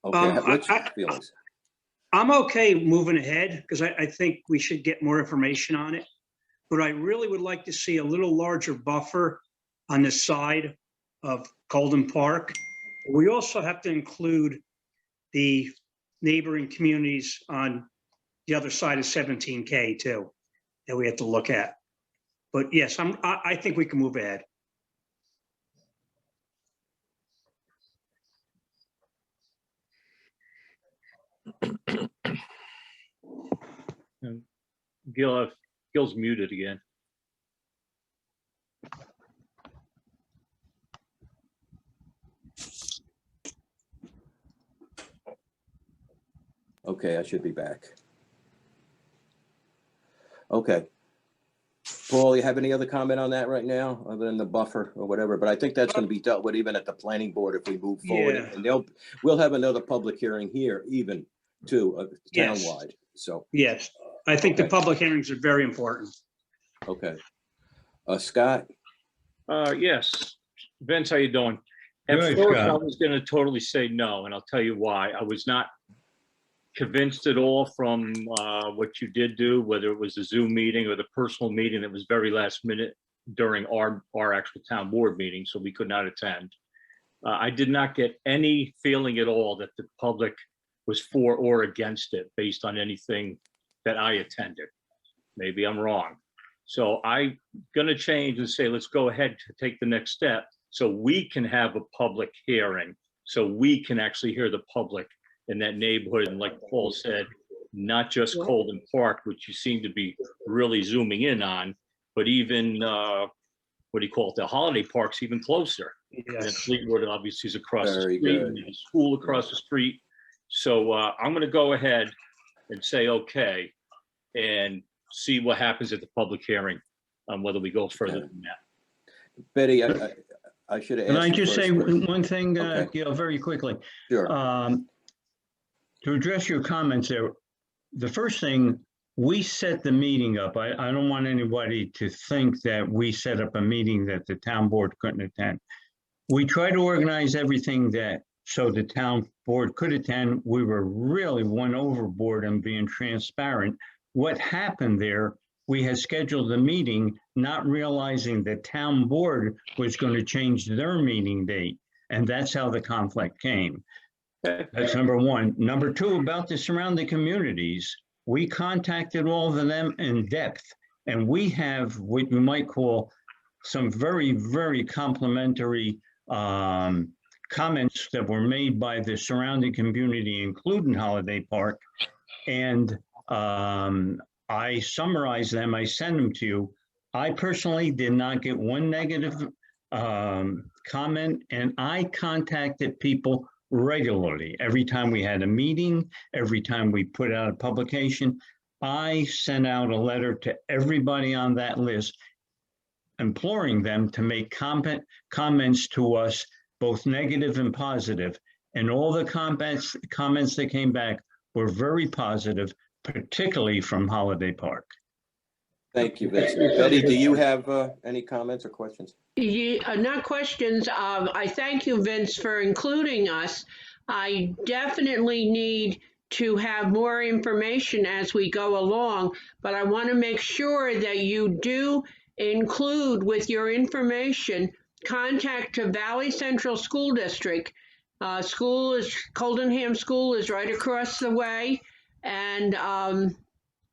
Okay, what's your feelings? I'm okay moving ahead because I think we should get more information on it. But I really would like to see a little larger buffer on the side of Colden Park. We also have to include the neighboring communities on the other side of 17K too, that we have to look at. But yes, I think we can move ahead. Gil's muted again. Okay, I should be back. Okay. Paul, you have any other comment on that right now, other than the buffer or whatever? But I think that's going to be dealt with even at the planning board if we move forward. Yeah. And we'll have another public hearing here even too, Yes. townwide. So, Yes, I think the Okay. public hearings are very important. okay. Scott? Yes. Vince, how you doing? At Good, first, I Scott. was gonna totally say no, and I'll tell you why. I was not convinced at all from what you did do, whether it was a Zoom meeting or the personal meeting that was very last minute during our actual town board meeting, so we could not attend. I did not get any feeling at all that the public was for or against it based on anything that I attended. Maybe I'm wrong. So I'm gonna change and say, let's go ahead to take the next step so we can have a public hearing, so we can actually hear the public in that neighborhood. And like Paul said, not just Colden Park, which you seem to be really zooming in on, but even, what do you call it? The holiday parks even closer. And Yes. Fleetwood obviously is across the Very street, good. and there's a school across the street. So I'm gonna go ahead and say, okay, and see what happens at the public hearing on whether we go further than that. Betty, I should have Can I asked you just first. say one thing, Okay. Gail, very quickly? Sure. To address your comments there, the first thing, we set the meeting up. I don't want anybody to think that we set up a meeting that the town board couldn't attend. We tried to organize everything that, so the town board could attend. We were really went overboard in being transparent. What happened there, we had scheduled the meeting, not realizing the town board was going to change their meeting date. And that's how the conflict came. That's number one. Number two, about the surrounding communities, we contacted all of them in depth, and we have what you might call some very, very complimentary comments that were made by the surrounding community, including Holiday Park. And I summarized them, I sent them to you. I personally did not get one negative comment, and I contacted people regularly. Every time we had a meeting, every time we put out a publication, I sent out a letter to everybody on that list, imploring them to make comments to us, both negative and positive. And all the comments that came back were very positive, particularly from Holiday Park. Thank you, Vincent. Betty, do you have any comments or questions? Not questions. I thank you, Vince, for including us. I definitely need to have more information as we go along, but I want to make sure that you do include with your information contact to Valley Central School District. Coldenham School is right across the way, and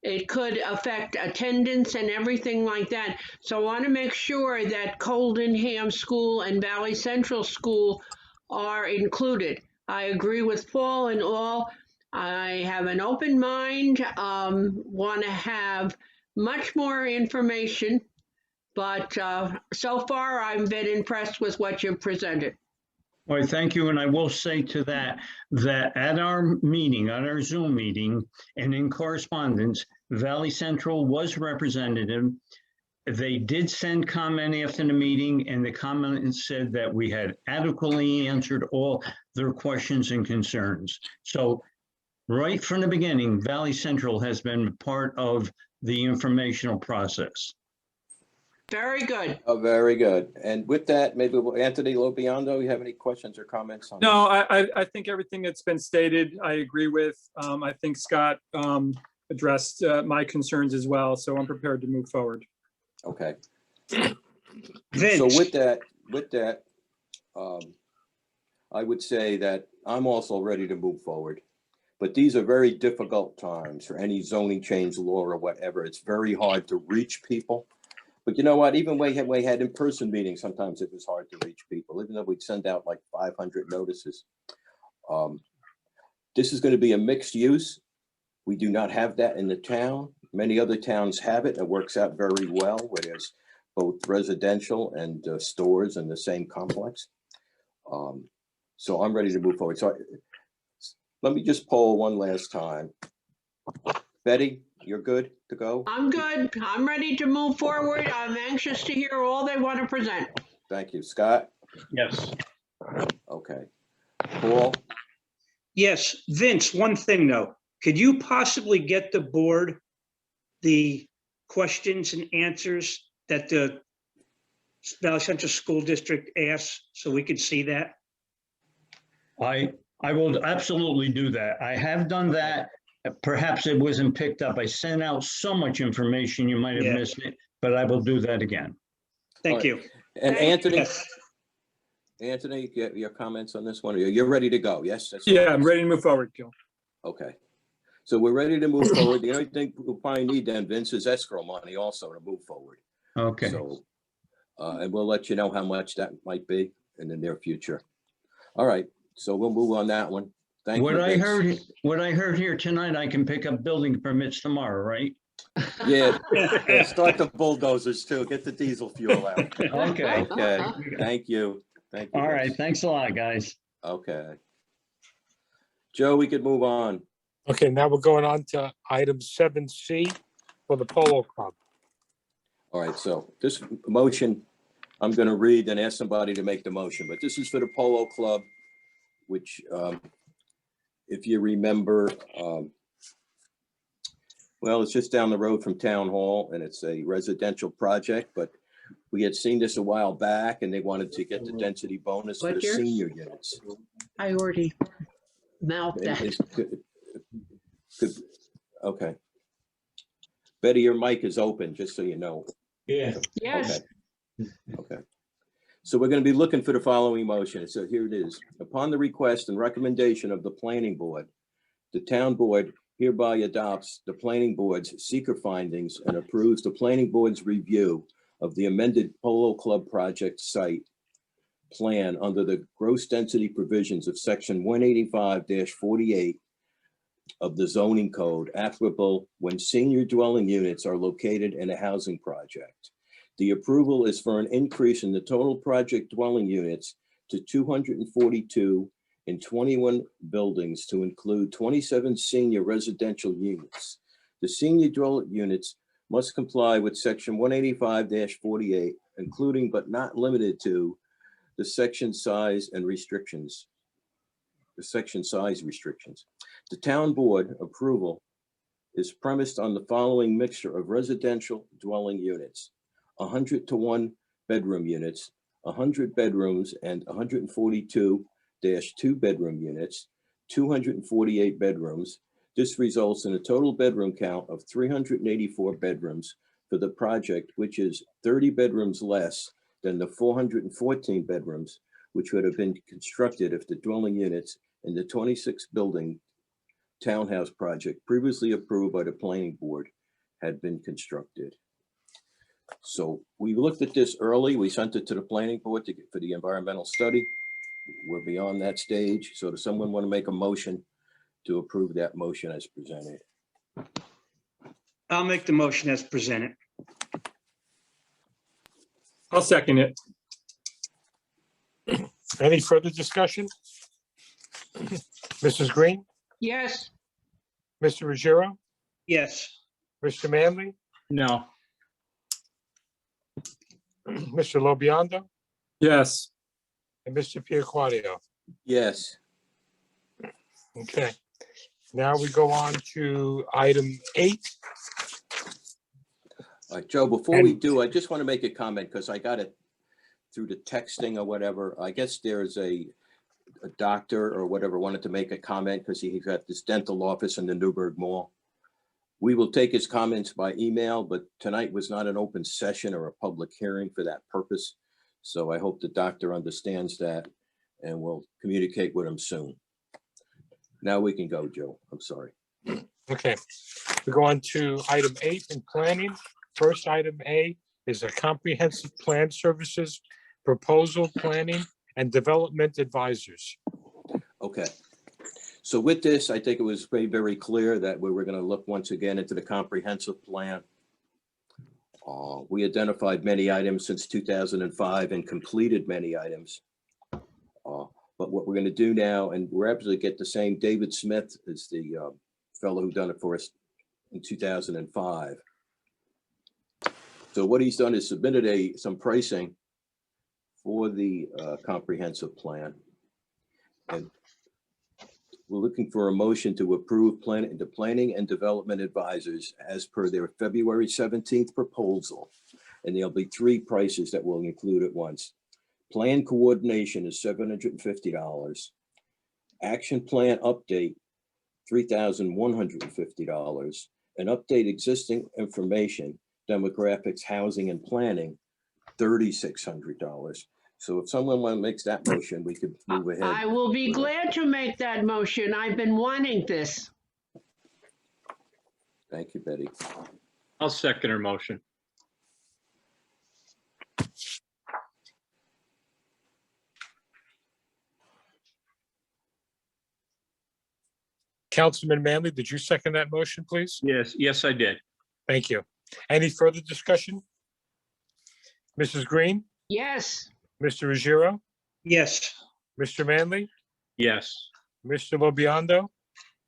it could affect attendance and everything like that. So I want to make sure that Coldenham School and Valley Central School are included. I agree with Paul and all. I have an open mind, want to have much more information, but so far I've been impressed with what you've presented. All right, thank you. And I will say to that at our meeting, at our Zoom meeting, and in correspondence, Valley Central was represented. They did send comment after the meeting, and the comment said that we had adequately answered all their questions and concerns. So right from the beginning, Valley Central has been part of the informational process. Very good. Oh, very good. And with that, maybe Anthony Lobiondo, you have any questions or comments on? No, I think everything that's been stated, I agree with. I think Scott addressed my concerns as well, so I'm prepared to move forward. Okay. Vince, So with that, I would say that I'm also ready to move forward. But these are very difficult times for any zoning change law or whatever. It's very hard to reach people. But you know what? Even when we had in-person meetings, sometimes it was hard to reach people, even though we'd send out like 500 notices. This is going to be a mixed use. We do not have that in the town. Many other towns have it. It works out very well, where there's both residential and stores in the same complex. So I'm ready to move forward. So let me just poll one last time. Betty, you're good to go? I'm good. I'm ready to move forward. I'm anxious to hear all they want to present. Thank you. Scott? Yes. Okay. Paul? Yes, Vince, one thing though, could you possibly get the board the questions and answers that the Valley Central School District asks, so we could see that? I will absolutely do that. I have done that. Perhaps it wasn't picked up. I sent out so much information, you might have Yeah. missed it, but I will do that again. Thank All you. And Anthony, Yes. Anthony, your comments on this one? You're ready to go, yes? That's all. Yeah, I'm ready to move forward, Gil. Okay. So we're ready to move forward. The only thing we'll probably need then, Vince, is escrow money also to move forward. Okay. So, and we'll let you know how much that might be in the near future. All right, so we'll move on that one. Thank you, What Vince. I heard here tonight, I can pick up building permits tomorrow, right? Yeah, start the bulldozers too. Get the diesel fuel out. Okay. Okay, thank you. Thank you. All right. Vince. Thanks a lot, guys. Okay. Joe, we could move on. Okay, now we're going on to item 7C for the Polo Club. All right, so this motion, I'm going to read and ask somebody to make the motion, but this is for the Polo Club, which, if you remember, well, it's just down the road from Town Hall and it's a residential project, but we had seen this a while back and they wanted to get the density bonus for the What year? senior units. I already mouthed And that. it's good. Okay. Betty, your mic is open, just so you know. Yeah. Yes, Okay. So we're going to be looking for the following motion. So here it is. Upon the request and recommendation of the planning board, the town board hereby adopts the planning board's seeker findings and approves the planning board's review of the amended Polo Club project site plan under the gross density provisions of section 185-48 of the zoning code applicable when senior dwelling units are located in a housing project. The approval is for an increase in the total project dwelling units to 242 in 21 buildings to include 27 senior residential units. The senior dwelling units must comply with section 185-48, including but not limited to the section size and restrictions. The section size restrictions. The town board approval is premised on the following mixture of residential dwelling units: 100 to 1 bedroom units, 100 bedrooms, and 142-2 bedroom units, 248 bedrooms. This results in a total bedroom count of 384 bedrooms for the project, which is 30 bedrooms less than the 414 bedrooms which would have been constructed if the dwelling units in the 26 building townhouse project previously approved by the planning board had been constructed. So we looked at this early. We sent it to the planning board for the environmental study. We're beyond that stage. So does someone want to make a motion to approve that motion as presented? I'll make the motion as presented. I'll second it. Any further discussion? Mrs. Green, yes, Mr. Ruggiero, Yes. Mr. Manley, No. Mr. Lobiondo, Yes. and Mr. Piaquadio. Yes. Okay, now we go on to item 8. All right, Joe, before we do, I just want to make a comment because I got it through the texting or whatever. I guess there's a doctor or whatever wanted to make a comment because he's got this dental office in the Newburgh Mall. We will take his comments by email, but tonight was not an open session or a public hearing for that purpose. So I hope the doctor understands that and will communicate with him soon. Now we can go, Joe. I'm sorry. Okay, we go on to item 8 in planning. First item A is a comprehensive plan services proposal planning and development advisors. Okay. So with this, I think it was very, very clear that we were going to look once again into the comprehensive plan. We identified many items since 2005 and completed many items. But what we're going to do now, and we're able to get the same David Smith as the fellow who done it for us in 2005. So what he's done is submitted some pricing for the comprehensive plan. And we're looking for a motion to approve the planning and development advisors as per their February 17th proposal. And there'll be 3 prices that we'll include at once. Plan coordination is $750. Action plan update, $3,150. And update existing information, demographics, housing and planning, $3,600. So if someone makes that motion, we could move ahead. I will be glad to make that motion. I've been wanting this. Thank you, Betty. I'll second her motion. Councilman Manley, did you second that motion, please? Yes, I did. Thank you. Any further discussion? Mrs. Green, Yes, Mr. Ruggiero, Yes. Mr. Manley, Yes, Mr. Lobiondo,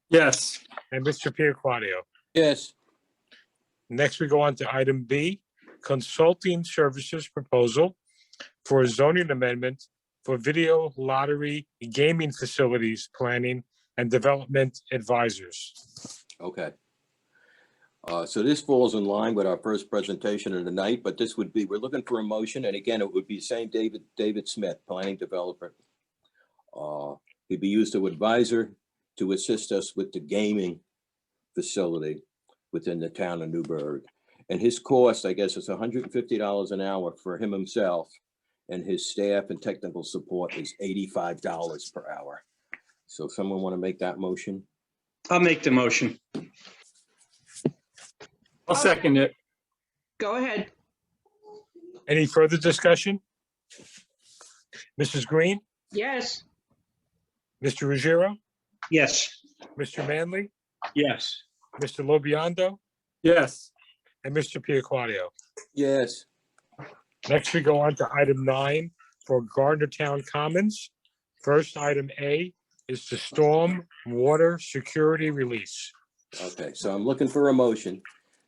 Yes. and Mr. Piaquadio. Yes. Next, we go on to item B, consulting services proposal for a zoning amendment for video lottery gaming facilities planning and development advisors. Okay. So this falls in line with our first presentation of the night, but this would be, we're looking for a motion, and again, it would be same David Smith, planning developer. He'd be used to advisor to assist us with the gaming facility within the town of Newburgh. And his cost, I guess, is $150 an hour for him himself, and his staff and technical support is $85 per hour. So someone want to make that motion? I'll make the motion. I'll second it. go ahead. Any further discussion? Mrs. Green, Yes, Mr. Ruggiero, Yes. Mr. Manley, yes, Mr. Lobiondo, Yes. and Mr. Piaquadio. Yes. Next, we go on to item 9 for Gardnertown Commons. First, item A is the storm water security release. Okay, so I'm looking for a motion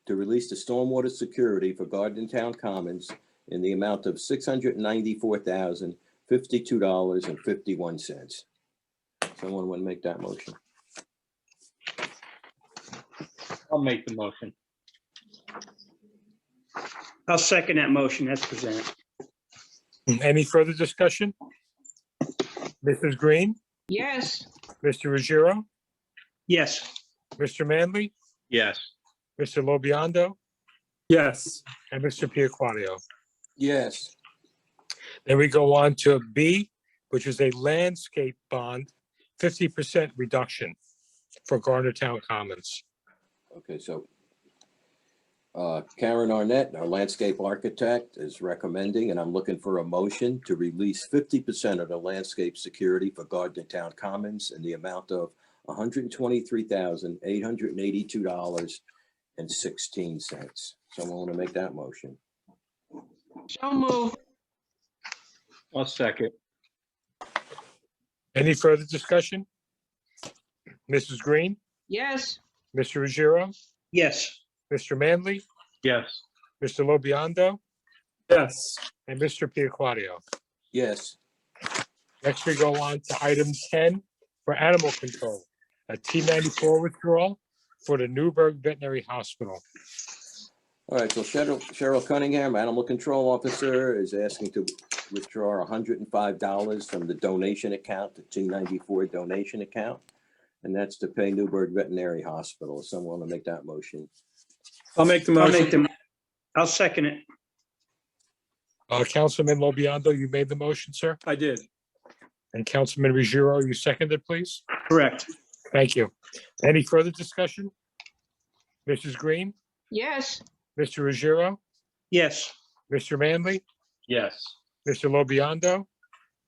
to release the stormwater security for Gardnertown Commons in the amount of $694,052.51. Someone want to make that motion? I'll make the motion. I'll second that motion as presented. Any further discussion? Mrs. Green, yes, Mr. Ruggiero, Yes. Mr. Manley, Yes, Mr. Lobiondo, Yes. and Mr. Piaquadio. Yes. Then we go on to B, which is a landscape bond, 50% reduction for Gardnertown Commons. Okay, so Karen Arnett, our landscape architect, is recommending, and I'm looking for a motion to release 50% of the landscape security for Gardnertown Commons in the amount of $123,882.16. Someone want to make that motion? so move. I'll second. Any further discussion? Mrs. Green, Yes, Mr. Ruggiero, Yes. Mr. Manley, Yes, Mr. Lobiondo, Yes. and Mr. Piaquadio. Yes. Next, we go on to item 10 for animal control, a T94 withdrawal for the Newburgh Veterinary Hospital. All right, so Cheryl Cunningham, Animal Control Officer, is asking to withdraw $105 from the donation account, the T94 donation account. And that's to pay Newburgh Veterinary Hospital. Someone want to make that motion? I'll make the I'll motion. make the, I'll second it. Councilman Lobiando, you made the motion, sir? I did. And Councilman Ruggiero, you seconded, please? Correct. Thank you. Any further discussion? Mrs. Green, Yes, Mr. Ruggiero, Yes. Mr. Manley, Yes. Mr. Lobiando,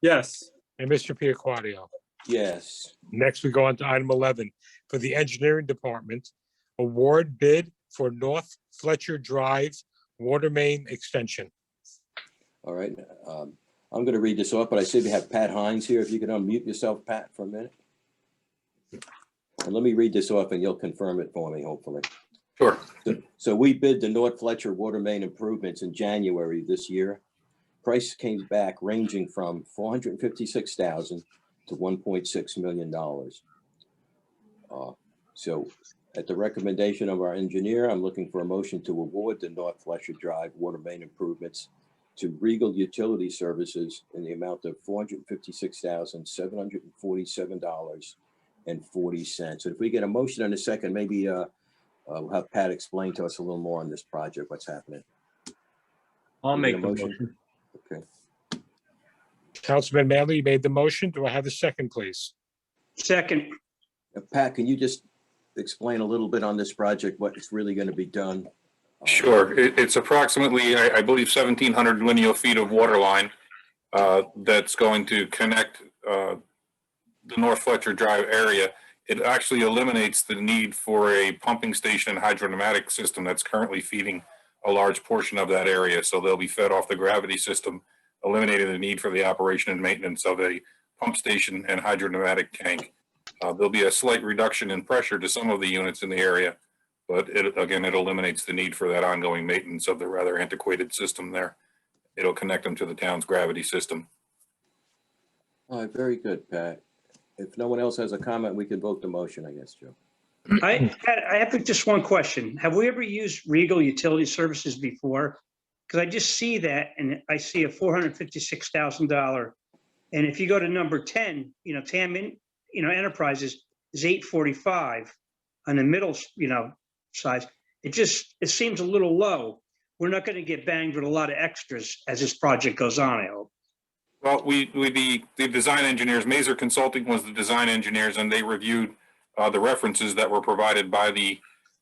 Yes. and Mr. Piaquadio. Yes. Next, we go on to item 11 for the engineering department. Award bid for North Fletcher Drive water main extension. All right. I'm going to read this off, but I see we have Pat Hines here. If you could unmute yourself, Pat, for a minute. And let me read this off and you'll confirm it for me, hopefully. Sure. So we bid the North Fletcher water main improvements in January this year. Price came back ranging from $456,000 to $1.6 million. So at the recommendation of our engineer, I'm looking for a motion to award the North Fletcher Drive water main improvements to Regal Utility Services in the amount of $456,747.40. And if we get a motion in a second, maybe we'll have Pat explain to us a little more on this project, what's happening. I'll We get make a the motion? motion. Okay. Councilman Manley, you made the motion. Do I have a second, please? Second. Pat, can you just explain a little bit on this project, what is really going to be done? Sure. It's approximately, I believe, 1,700 linear feet of water line that's going to connect the North Fletcher Drive area. It actually eliminates the need for a pumping station and hydropneumatic system that's currently feeding a large portion of that area. So they'll be fed off the gravity system, eliminating the need for the operation and maintenance of a pump station and hydropneumatic tank. There'll be a slight reduction in pressure to some of the units in the area, but it eliminates the need for that ongoing maintenance of the rather antiquated system there. It'll connect them to the town's gravity system. All right, very good, Pat. If no one else has a comment, we can vote the motion, I guess, Joe. I have just one question. Have we ever used Regal Utility Services before? Because I just see that and I see a $456,000. And if you go to number 10, TAM Enterprises is 845 on the middle, size. It seems a little low. We're not going to get banged with a lot of extras as this project goes on, I hope. Well, the design engineers, Mazer Consulting was the design engineers, and they reviewed the references that were provided by the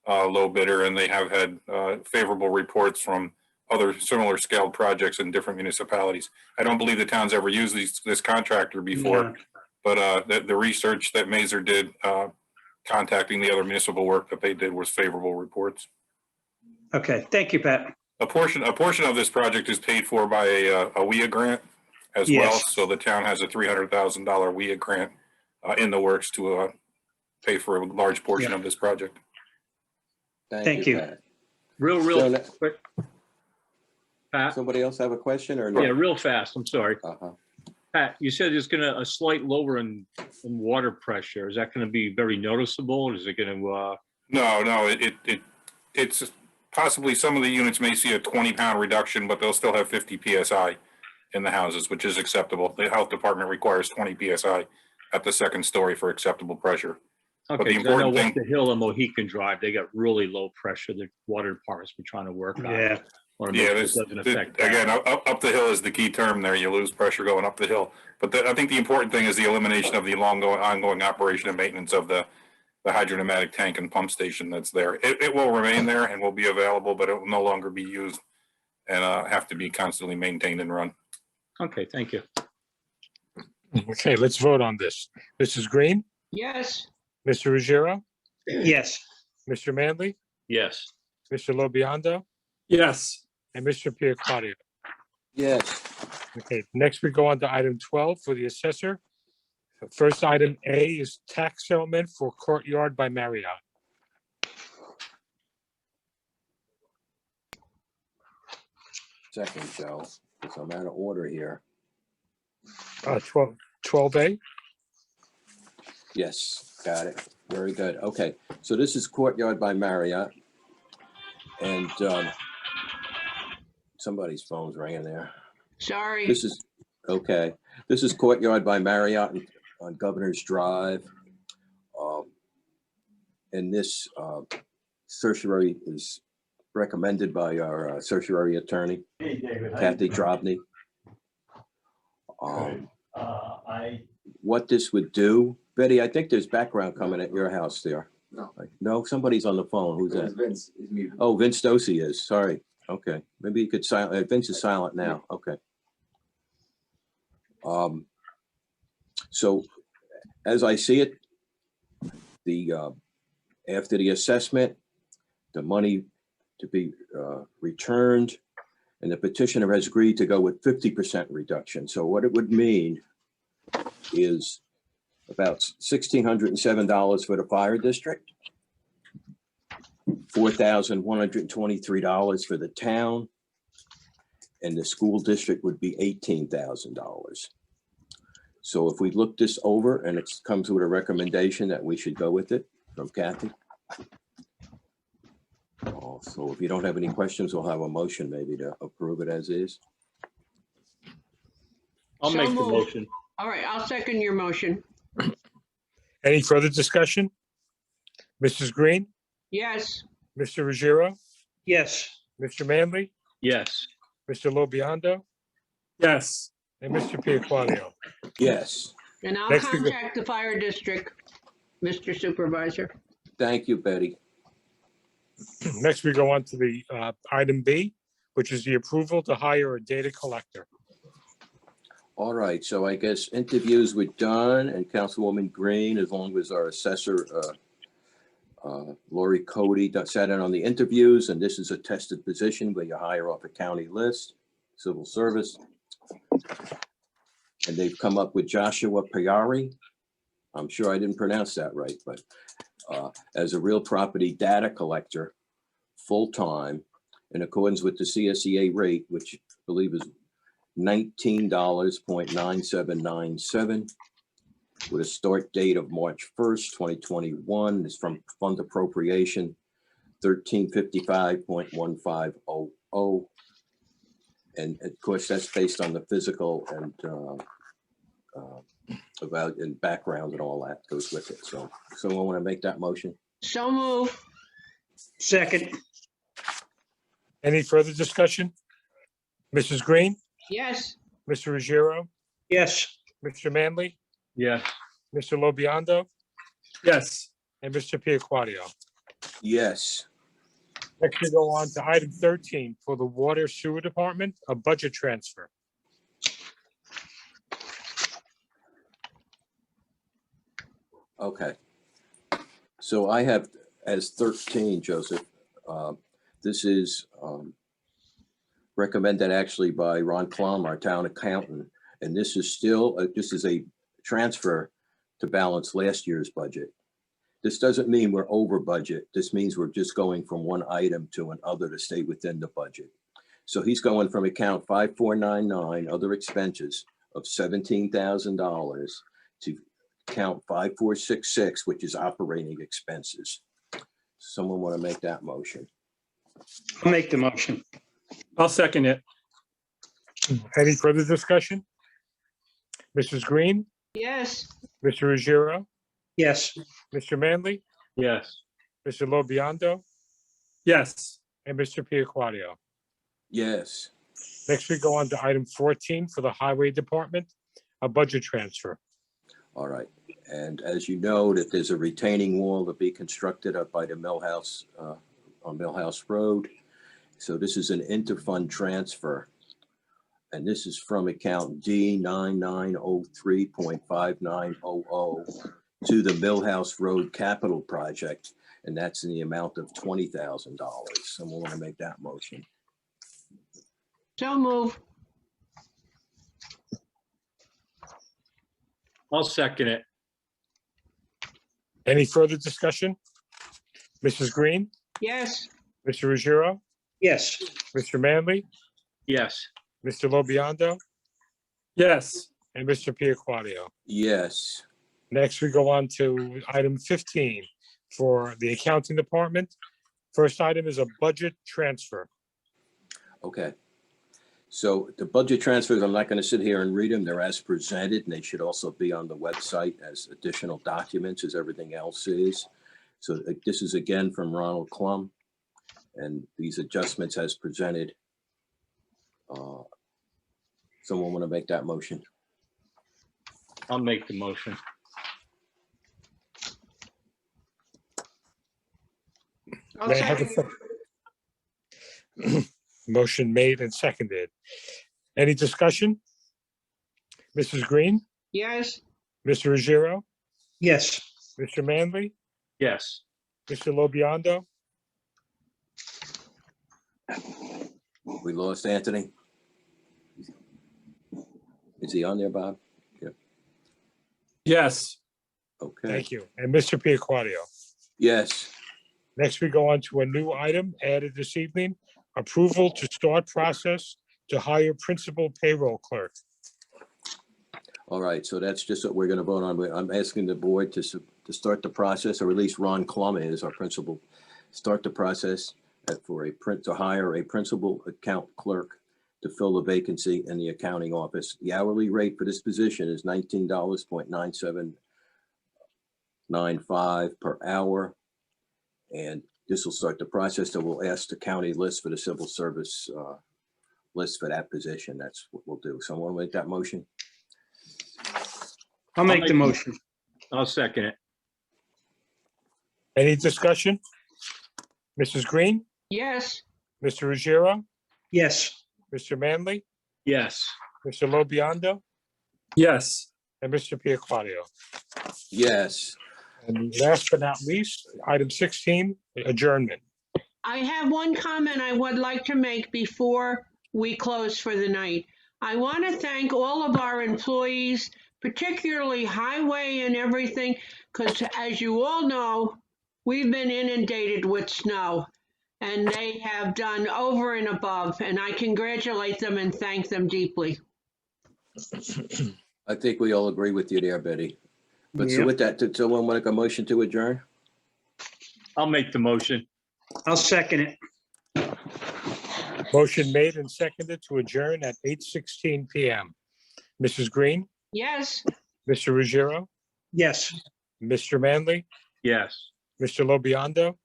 low bidder, and they have had favorable reports from other similar scaled projects in different municipalities. I don't believe the town's ever used this contractor before, but the research that Mazer did, contacting the other municipal work that they did, was favorable reports. Okay, thank you, Pat. A portion of this project is paid for by a WIA grant as well. Yes. So the town has a $300,000 WIA grant in the works to pay for a large portion of this project. Thank you. Pat. Real So, quick. Pat, somebody else have a question or no? yeah, real fast. I'm sorry. Uh-huh. Pat, you said there's a slight lower in water pressure. Is that gonna be very noticeable? Is it gonna, No, it's possibly some of the units may see a 20-pound reduction, but they'll still have 50 PSI in the houses, which is acceptable. The health department requires 20 PSI at the second story for acceptable pressure. okay, the 'cause I know important up the hill on Mohican Drive, they got really low pressure. The water department's been trying to work on. Yeah. Wanna make Yeah, sure it this, doesn't affect that. again, up the hill is the key term there. You lose pressure going up the hill. But I think the important thing is the elimination of the ongoing operation and maintenance of the hydropneumatic tank and pump station that's there. It will remain there and will be available, but it will no longer be used and have to be constantly maintained and run. Okay, thank you. Okay, let's vote on this. Mrs. Green, yes, Mr. Ruggiero, Yes. Mr. Manley, Yes. Mr. Lobiando, Yes. and Mr. Piaquadio. Yes. Okay, next we go on to item 12 for the assessor. First item A is tax settlement for Courtyard by Marriott. Second, Joe, because I'm out of order here. 12A. Yes, got it. Very good. Okay, so this is Courtyard by Marriott. And somebody's phone's ringing there. sorry. This is, okay, this is Courtyard by Marriott on Governor's Drive. And this certiorari is recommended by our certiorari attorney, Kathy Drobny. What this would do, Betty, I think there's background coming at your house there. No. No, somebody's on the phone. Who's It's that? Vince, he's muted. Oh, Vince Dosi is, sorry. Okay, maybe you could silent, Vince is silent now, okay. So as I see it, the, after the assessment, the money to be returned, and the petitioner has agreed to go with 50% reduction. So what it would mean is about $1,607 for the fire district, $4,123 for the town, and the school district would be $18,000. So if we look this over and it comes with a recommendation that we should go with it from Kathy. So if you don't have any questions, we'll have a motion maybe to approve it as is. I'll So make the moved. motion. All right, I'll second your motion. Any further discussion? Mrs. Green, Yes, Mr. Ruggiero, Yes. Mr. Manley, Yes. Mr. Lobiondo, Yes. and Mr. Piaquadio. Yes, and I'll Next we go- contact the fire district, Mr. Supervisor. thank you, Betty. Next, we go on to the item B, which is the approval to hire a data collector. All right, so I guess interviews were done and Councilwoman Green, as long as our assessor, Lori Cody sat in on the interviews, and this is a tested position where you hire off a county list, civil service. And they've come up with Joshua Payari. I'm sure I didn't pronounce that right, but as a real property data collector, full-time, in accordance with the CSEA rate, which I believe is $19.9797, with a start date of March 1st, 2021. Is from fund appropriation 1355.1500. And of course, that's based on the physical and about and background and all that goes with it. So I want to make that motion. So move. Second. Any further discussion? Mrs. Green, Yes, Mr. Ruggiero, Yes. Mr. Manley, Yes. Mr. Lobiondo, Yes. and Mr. Piaquadio. Yes. Next, we go on to item 13 for the Water Sewer Department, a budget transfer. Okay. So I have as 13, Joseph. This is recommended actually by Ron Klum, our town accountant. And this is still, this is a transfer to balance last year's budget. This doesn't mean we're over budget. This means we're just going from one item to another to stay within the budget. So he's going from account 5499, other expenses of $17,000 to account 5466, which is operating expenses. Someone want to make that motion? I'll make the motion. I'll second it. Any further discussion? Mrs. Green, yes, Mr. Ruggiero, Yes. Mr. Manley, Yes. Mr. Lobiondo, Yes. and Mr. Piaquadio. Yes. Next, we go on to item 14 for the Highway Department, a budget transfer. All right. And as you know, that there's a retaining wall to be constructed up by the Millhouse, on Millhouse Road. So this is an interfund transfer. And this is from account D9903.5900 to the Millhouse Road Capital Project. And that's in the amount of $20,000. Someone want to make that motion? so move. I'll second it. Any further discussion? Mrs. Green, Yes, Mr. Ruggiero, Yes. Mr. Manley, Yes. Mr. Lobiondo, Yes. and Mr. Piaquadio. Yes. Next, we go on to item 15 for the Accounting Department. First item is a budget transfer. Okay. So the budget transfers, I'm not going to sit here and read them. They're as presented, and they should also be on the website as additional documents as everything else is. So this is again from Ronald Klum. and these adjustments as presented. Someone want to make that motion? I'll make the motion. I'll May I have a second. Motion made and seconded. Any discussion? Mrs. Green, Yes, Mr. Ruggiero, Yes. Mr. Manley, Yes. Mr. Lobiondo, We lost Anthony. Is he on there, Bob? Yes. Okay. thank you, and Mr. Piaquadio. Yes. Next, we go on to a new item added this evening, approval to start process to hire principal payroll clerk. All right, so that's just what we're going to vote on. I'm asking the board to start the process, or at least Ron Klum is our principal, start the process to hire a principal account clerk to fill the vacancy in the accounting office. The hourly rate for this position is $19.9795 per hour. And this will start the process that we'll ask the county list for the civil service list for that position. That's what we'll do. Someone make that motion? I'll make the motion. I'll second it. Any discussion? Mrs. Green, yes, Mr. Ruggiero, Yes. Mr. Manley, Yes. Mr. Lobiondo, Yes. and Mr. Piaquadio. Yes. And last but not least, item 16, adjournment. I have one comment I would like to make before we close for the night. I want to thank all of our employees, particularly highway and everything, because as you all know, we've been inundated with snow, and they have done over and above, and I congratulate them and thank them deeply. I think we all agree with you there, Betty. But so Yep. with that, did someone make a motion to adjourn? I'll make the motion. I'll second it. Motion made and seconded to adjourn at 8:16 PM. Mrs. Green, Yes, Mr. Ruggiero, Yes. Mr. Manley, Yes. Mr. Lobiondo,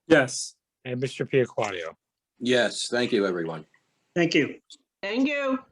Yes. and Mr. Piaquadio. Yes, thank you, everyone. Thank you. thank you.